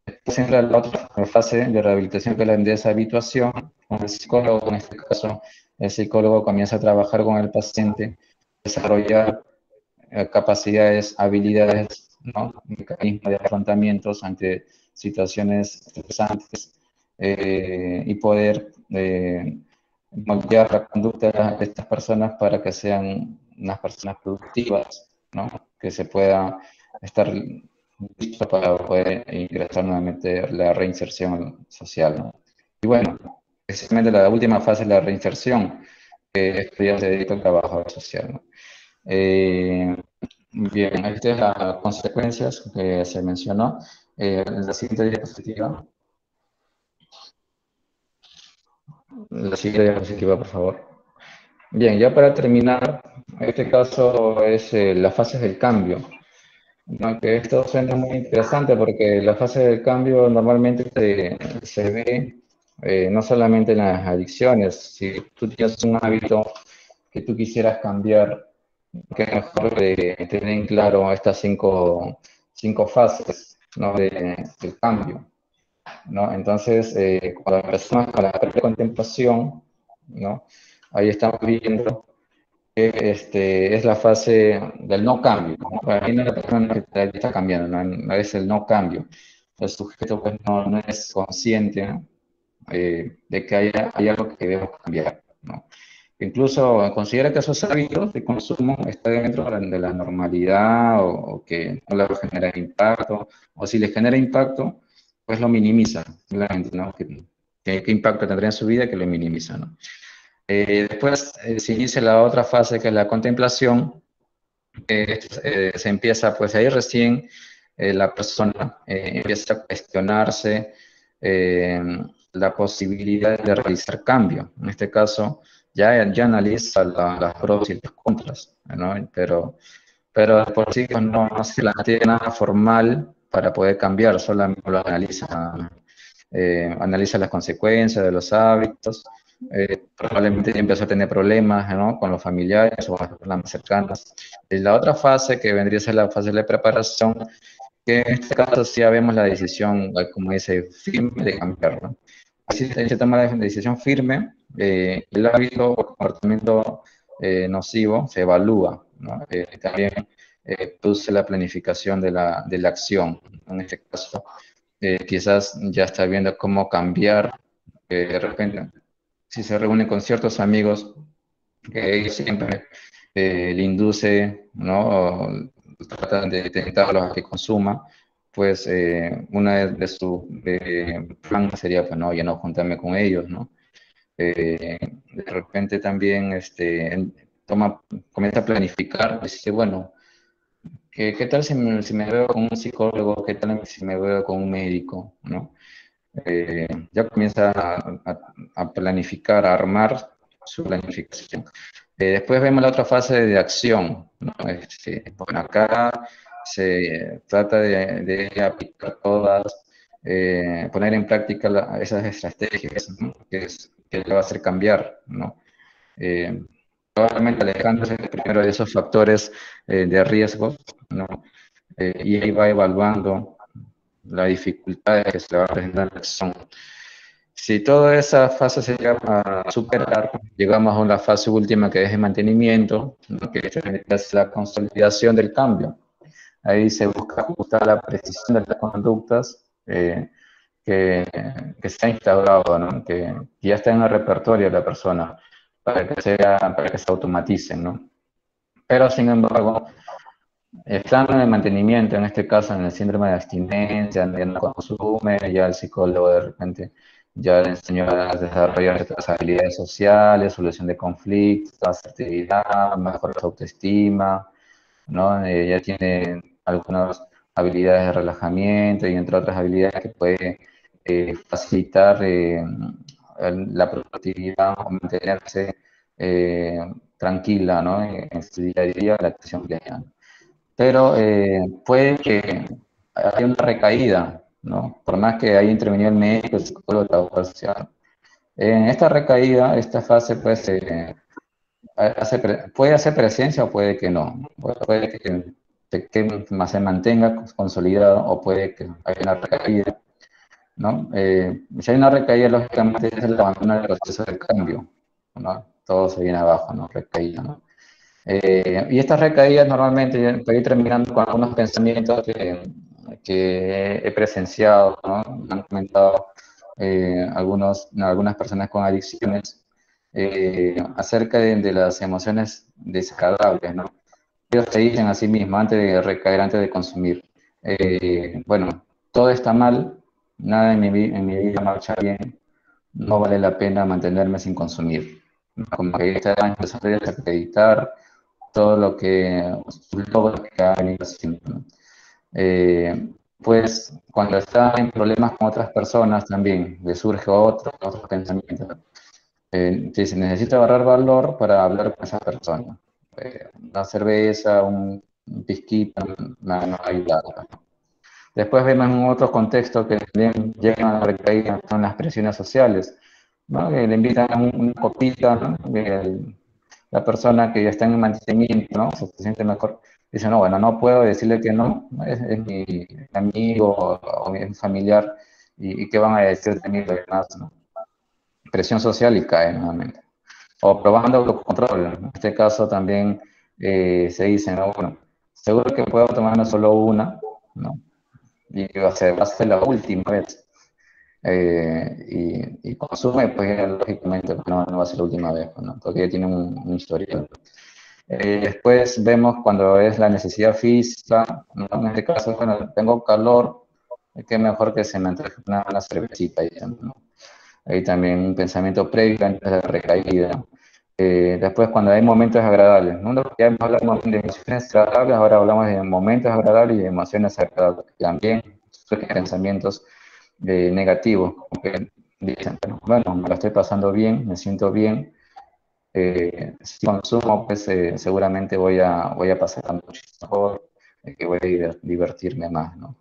Después entra la otra fase de rehabilitación, que es la deshabituación. Con el psicólogo, en este caso, el psicólogo comienza a trabajar con el paciente, desarrollar capacidades, habilidades, ¿no? Mecanismos de afrontamientos ante situaciones estresantes y poder moldear la conducta de estas personas para que sean unas personas productivas, ¿no? Que se pueda estar listo para poder ingresar nuevamente a la reinserción social, ¿no? Y bueno, precisamente la última fase es la reinserción, que esto ya se dedica al trabajo social, ¿no? Eh, Bien, estas son las consecuencias que se mencionó. La siguiente diapositiva. La siguiente diapositiva, por favor. Bien, ya para terminar, este caso es las fases del cambio, ¿no? Que esto suena muy interesante porque la fase del cambio normalmente se ve no solamente en las adicciones. Si tú tienes un hábito que tú quisieras cambiar, que es mejor tener en claro estas cinco fases, ¿no? Del cambio, ¿no? Entonces, cuando empezamos con la contemplación, ¿no? Ahí estamos viendo que es la fase del no cambio, ¿no? Para mí no es la persona que está cambiando, ¿no? No es el no cambio. El sujeto pues, no es consciente, ¿no? De que hay algo que debemos cambiar, ¿no? incluso considera que esos hábitos de consumo están dentro de la normalidad o que no le genera impacto, o si le genera impacto, pues lo minimiza, simplemente, ¿no? ¿Qué impacto tendría en su vida que lo minimiza, ¿no? Después se inicia la otra fase que es la contemplación, se empieza, pues ahí recién la persona empieza a cuestionarse eh, la posibilidad de realizar cambio. En este caso, ya analiza las pros y los contras, ¿no? Pero por sí pues, no se plantea nada formal para poder cambiar, solamente lo analiza, analiza las consecuencias de los hábitos, probablemente empezó a tener problemas, ¿no? Con los familiares o las personas más cercanas. Y la otra fase, que vendría a ser la fase de preparación, que en este caso sí ya vemos la decisión, como dice, firme de cambiar, ¿no? Así se toma la decisión firme, el hábito o comportamiento nocivo se evalúa, ¿no? También produce la planificación de la acción. En este caso, quizás ya está viendo cómo cambiar, de repente, si se reúne con ciertos amigos, que ellos siempre le induce, ¿no? O tratan de tentarlos a que consuma, pues una de sus planes sería, pues no, ya no juntarme con ellos, ¿no? De repente también comienza a planificar, dice, bueno, ¿qué tal si me veo con un psicólogo? ¿Qué tal si me veo con un médico? ¿No? Ya comienza a planificar, a armar su planificación. Después vemos la otra fase de acción, ¿no? Bueno, acá se trata de aplicar todas, poner en práctica esas estrategias, ¿no? Que le va a hacer cambiar, ¿no? Eh, Probablemente alejándose primero de esos factores de riesgo, ¿no? Y ahí va evaluando las dificultades que se le va a presentar en la acción. Si toda esa fase se llega a superar, llegamos a una fase última que es el mantenimiento, ¿no? Que es la consolidación del cambio. Ahí se busca ajustar la precisión de las conductas que, que se ha instaurado, ¿no? Que ya está en el repertorio de la persona para que se automaticen, ¿no? Pero, sin embargo, estando en el mantenimiento, en este caso en el síndrome de abstinencia, ya no consume, ya el psicólogo de repente ya le enseñó a desarrollar ciertas habilidades sociales, solución de conflictos, asertividad, mejor autoestima, ¿no? Ya tiene algunas habilidades de relajamiento y entre otras habilidades que puede facilitar la productividad o mantenerse tranquila, ¿no? En su día a día, la acción plena. Pero puede que haya una recaída, ¿no? Por más que haya intervenido el médico, el psicólogo, la labor social. En esta recaída, esta fase pues, puede hacer presencia o puede que no. Puede más se mantenga consolidado o puede que haya una recaída, ¿no? Si hay una recaída, lógicamente es el abandono del proceso de cambio, ¿no? Todo se viene abajo, ¿no? Recaída, ¿no? Y estas recaídas normalmente estoy terminando con algunos pensamientos que he presenciado, ¿no? Me han comentado algunas personas con adicciones acerca de las emociones desagradables, ¿no? Ellos se dicen a sí mismos antes de recaer, antes de consumir, bueno, todo está mal, nada en mi vida marcha bien, no vale la pena mantenerme sin consumir. Como que está empezando a desacreditar todo lo que, todo lo que ha venido haciendo, ¿no? Pues cuando está en problemas con otras personas también le surge otro pensamiento. Dice, necesito agarrar valor para hablar con esa persona. Una cerveza, un pisquito, no ayuda. Después vemos en otro contexto que también llegan a recaer son las presiones sociales, ¿no? Que le invitan a una copita, ¿no? La persona que ya está en el mantenimiento, ¿no? Se siente mejor. Dice, no, bueno, no puedo decirle que no, es mi amigo o mi familiar, y qué van a decir de mí los demás, ¿no? Presión social y cae nuevamente. O probando autocontrol. En este caso también se dice, ¿no? Bueno, seguro que puedo tomarme solo una, ¿no? Y va a ser la última vez. y consume, pues ya, lógicamente pues, no va a ser la última vez, pues, ¿no? Porque ya tiene un historial. Después vemos cuando es la necesidad física, ¿no? En este caso, bueno, tengo calor, qué mejor que se me antoje una cervecita, ¿no? Ahí también un pensamiento previo antes de la recaída. Después, cuando hay momentos agradables, ¿no? Ya hablamos de emociones agradables, ahora hablamos de momentos agradables y de emociones agradables. También surgen pensamientos negativos, como que dicen, bueno, me lo estoy pasando bien, me siento bien. Si consumo, pues seguramente voy a pasar mucho mejor, que voy a divertirme más, ¿no?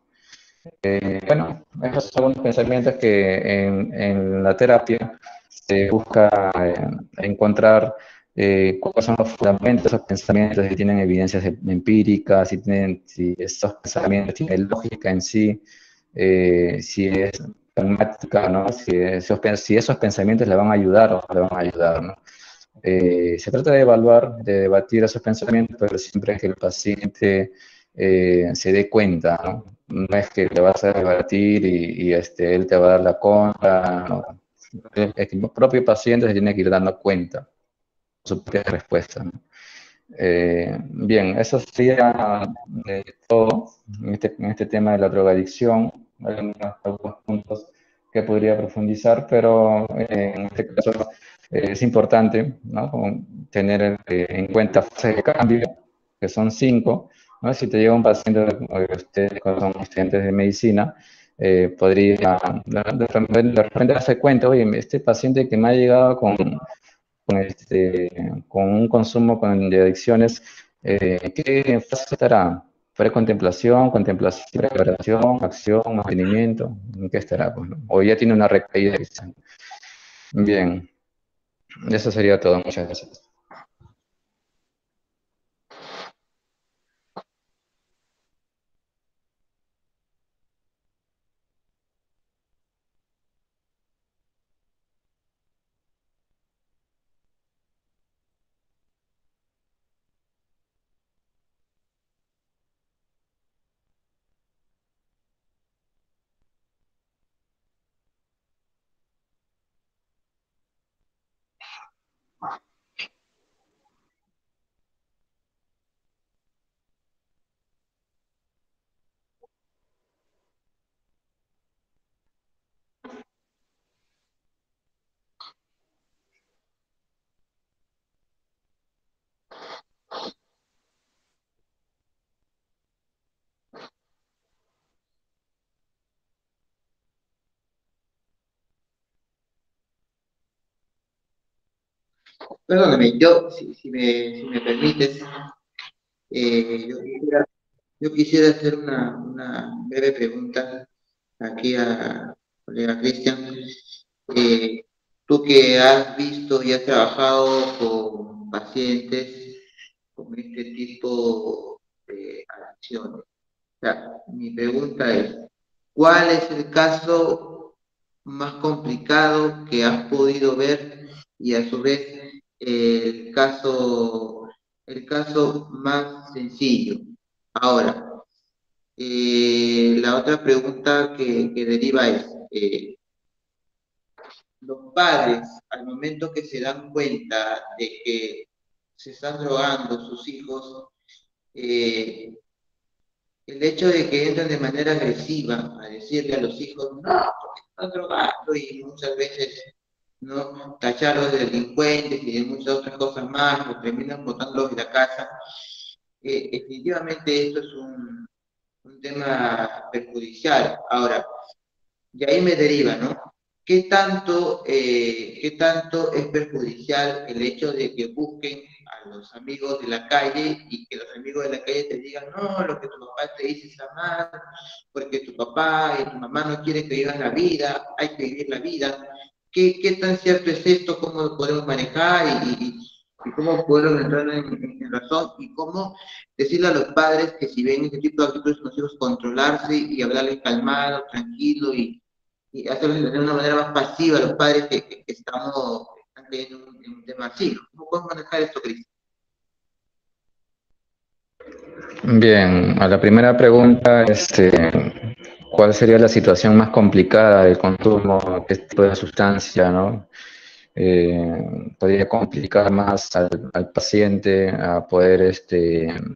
Bueno, esos son pensamientos que en la terapia se busca encontrar cuáles son los fundamentos de esos pensamientos, si tienen evidencias empíricas, si esos pensamientos tienen lógica en sí, si es pragmática, ¿no? Si esos pensamientos le van a ayudar o no le van a ayudar, ¿no? Se trata de evaluar, de debatir esos pensamientos, pero siempre que el paciente se dé cuenta, ¿no? No es que le vas a debatir él te va a dar la contra, ¿no? Es que el propio paciente se tiene que ir dando cuenta de su propia respuesta, ¿no? Bien, eso sería todo en este tema de la drogadicción. Hay algunos puntos que podría profundizar, pero en este caso es importante, ¿no? Como tener en cuenta fases de cambio, que son 5, ¿no? Si te llega un paciente, ustedes son estudiantes de medicina, podría de repente darse cuenta, oye, este paciente que me ha llegado con un consumo de adicciones, ¿qué fase estará? ¿Precontemplación, contemplación, preparación, acción, mantenimiento? ¿En qué estará? Pues, ¿no? O ya tiene una recaída. Bien, eso sería todo. Muchas gracias. Perdóname, si me permites, yo quisiera hacer una breve pregunta aquí a colega Cristian. Eh, Tú que has visto y has trabajado con pacientes con este tipo de adicciones. O sea, mi pregunta es, ¿cuál es el caso más complicado que has podido ver y a su vez el caso más sencillo? Ahora, la otra pregunta que deriva es, los padres, al momento que se dan cuenta de que se están drogando sus hijos, eh, el hecho de que entran de manera agresiva a decirle a los hijos, no, porque están drogando y muchas veces no tacharlos de delincuentes y de muchas otras cosas más, o terminan botándolos de la casa, definitivamente esto es un tema perjudicial. Ahora, y ahí me deriva, ¿no? Qué tanto es perjudicial el hecho de que busquen a los amigos de la calle y que los amigos de la calle te digan, no, lo que tu papá te dice está mal, porque tu papá y tu mamá no quieren que vivas la vida, hay que vivir la vida? ¿Qué tan cierto es esto? ¿Cómo lo podemos manejar? Y cómo podemos entrar en razón? ¿Y cómo decirle a los padres que si ven este tipo de actitudes con los hijos, controlarse y hablarles calmado, tranquilo y hacerlo de una manera más pasiva a los padres que estamos que están teniendo un tema así? ¿Cómo podemos manejar esto, Cris? Bien, a la primera pregunta, ¿Cuál sería la situación más complicada del consumo de este tipo de sustancia, ¿no? Podría complicar más al paciente a poder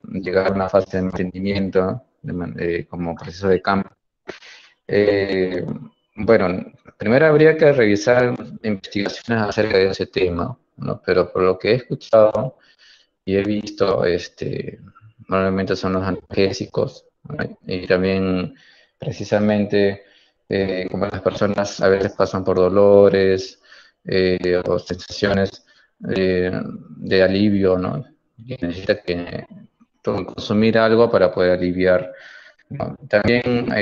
llegar a una fase de mantenimiento como proceso de cambio. Eh, bueno, primero habría que revisar investigaciones acerca de ese tema, ¿no? Pero por lo que he escuchado y he visto, normalmente son los analgésicos, ¿no? Y también precisamente como las personas a veces pasan por dolores o sensaciones de alivio, ¿no? Y necesita que consumir algo para poder aliviar, ¿no? También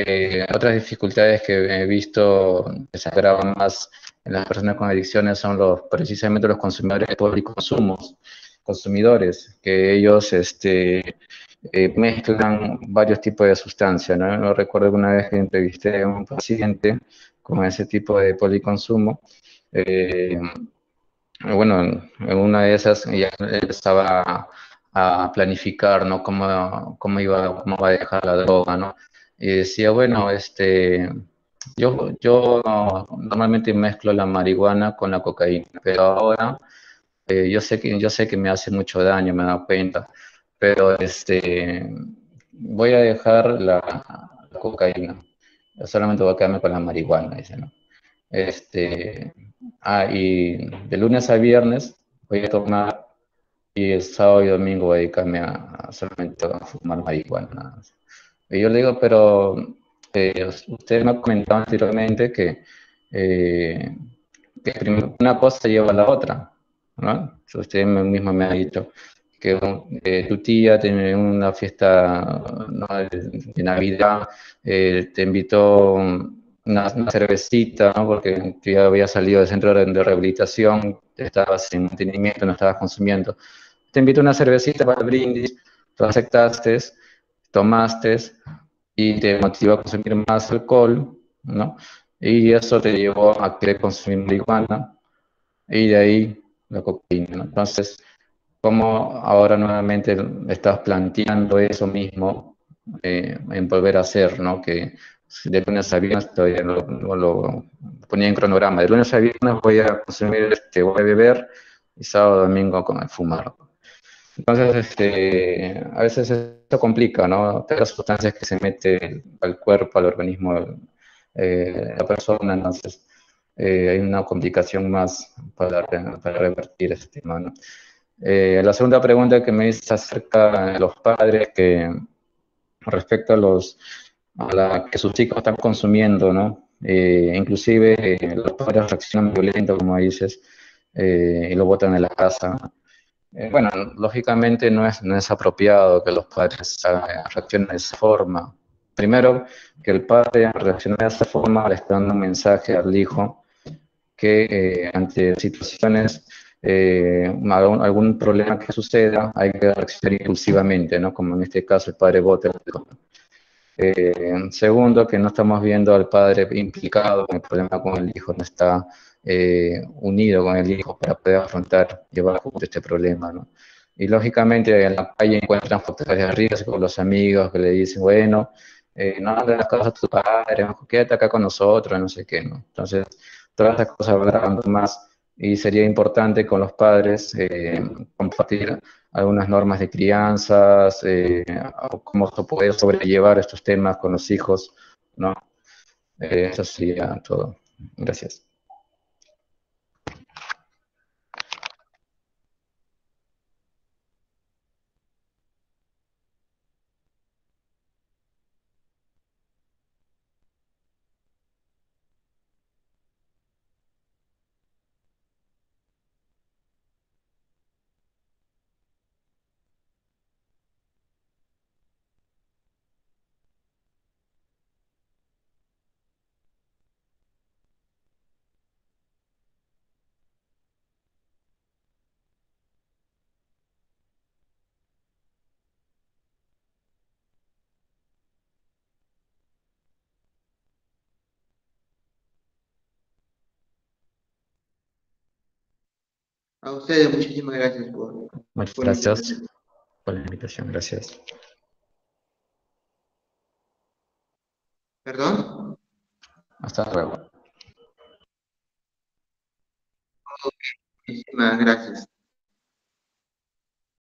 otras dificultades que he visto que se agravan más en las personas con adicciones son precisamente los consumidores de policonsumos, consumidores, que ellos mezclan varios tipos de sustancias, ¿no? No recuerdo que una vez que entrevisté a un paciente con ese tipo de policonsumo, eh, bueno, en una de esas ya él estaba a planificar, ¿no? Cómo va a dejar la droga, ¿no? Y decía, bueno, yo normalmente mezclo la marihuana con la cocaína, pero ahora yo sé que me hace mucho daño, me da cuenta, pero voy a dejar la cocaína, solamente voy a quedarme con la marihuana, dice, ¿no? Este, y de lunes a viernes voy a tomar y el sábado y domingo voy a dedicarme a solamente a fumar marihuana, nada más. Y yo le digo, pero usted me ha comentado anteriormente eh, que una cosa lleva a la otra, ¿no? Usted mismo me ha dicho que tu tía tiene una fiesta, ¿no? de Navidad, te invitó una cervecita, ¿no? Porque tú ya había salido del centro de rehabilitación, estabas en mantenimiento, no estabas consumiendo. Te invito una cervecita para el brindis, tú aceptaste, tomaste y te motivó a consumir más alcohol, ¿no? Y eso te llevó a querer consumir marihuana y de ahí la cocaína, ¿no? Entonces, ¿cómo ahora nuevamente estás planteando eso mismo en volver a hacer, ¿no? Que de lunes a viernes todavía lo ponía en cronograma, de lunes a viernes voy a consumir, voy a beber y sábado, domingo a fumar. Entonces, a veces eso complica, ¿no? Todas las sustancias que se meten al cuerpo, al organismo de la persona, entonces hay una complicación más para revertir este tema, ¿no? La segunda pregunta que me hice acerca de los padres que respecto a que sus hijos están consumiendo, ¿no? Inclusive los padres reaccionan violento, como dices, y lo botan de la casa, ¿no? Bueno, lógicamente no es apropiado que los padres reaccionen de esa forma. Primero, que el padre reaccione de esa forma le está dando un mensaje al hijo que ante situaciones, algún problema que suceda, hay que reaccionar impulsivamente, ¿no? Como en este caso el padre Botter. Segundo, que no estamos viendo al padre implicado en el problema con el hijo, no está unido con el hijo para poder afrontar, llevar junto este problema, ¿no? Y lógicamente en la calle encuentran factores de riesgo con los amigos que le dicen, bueno, no le das caso a tu padre, quédate acá con nosotros, no sé qué, ¿no? Entonces, todas esas cosas van más y sería importante con los padres compartir algunas normas de crianzas, o cómo se puede sobrellevar estos temas con los hijos, ¿no? Eso sería todo. Gracias. A ustedes muchísimas gracias Muchas por la gracias invitación. por la invitación. Gracias. ¿Perdón? Hasta luego. Muchísimas gracias.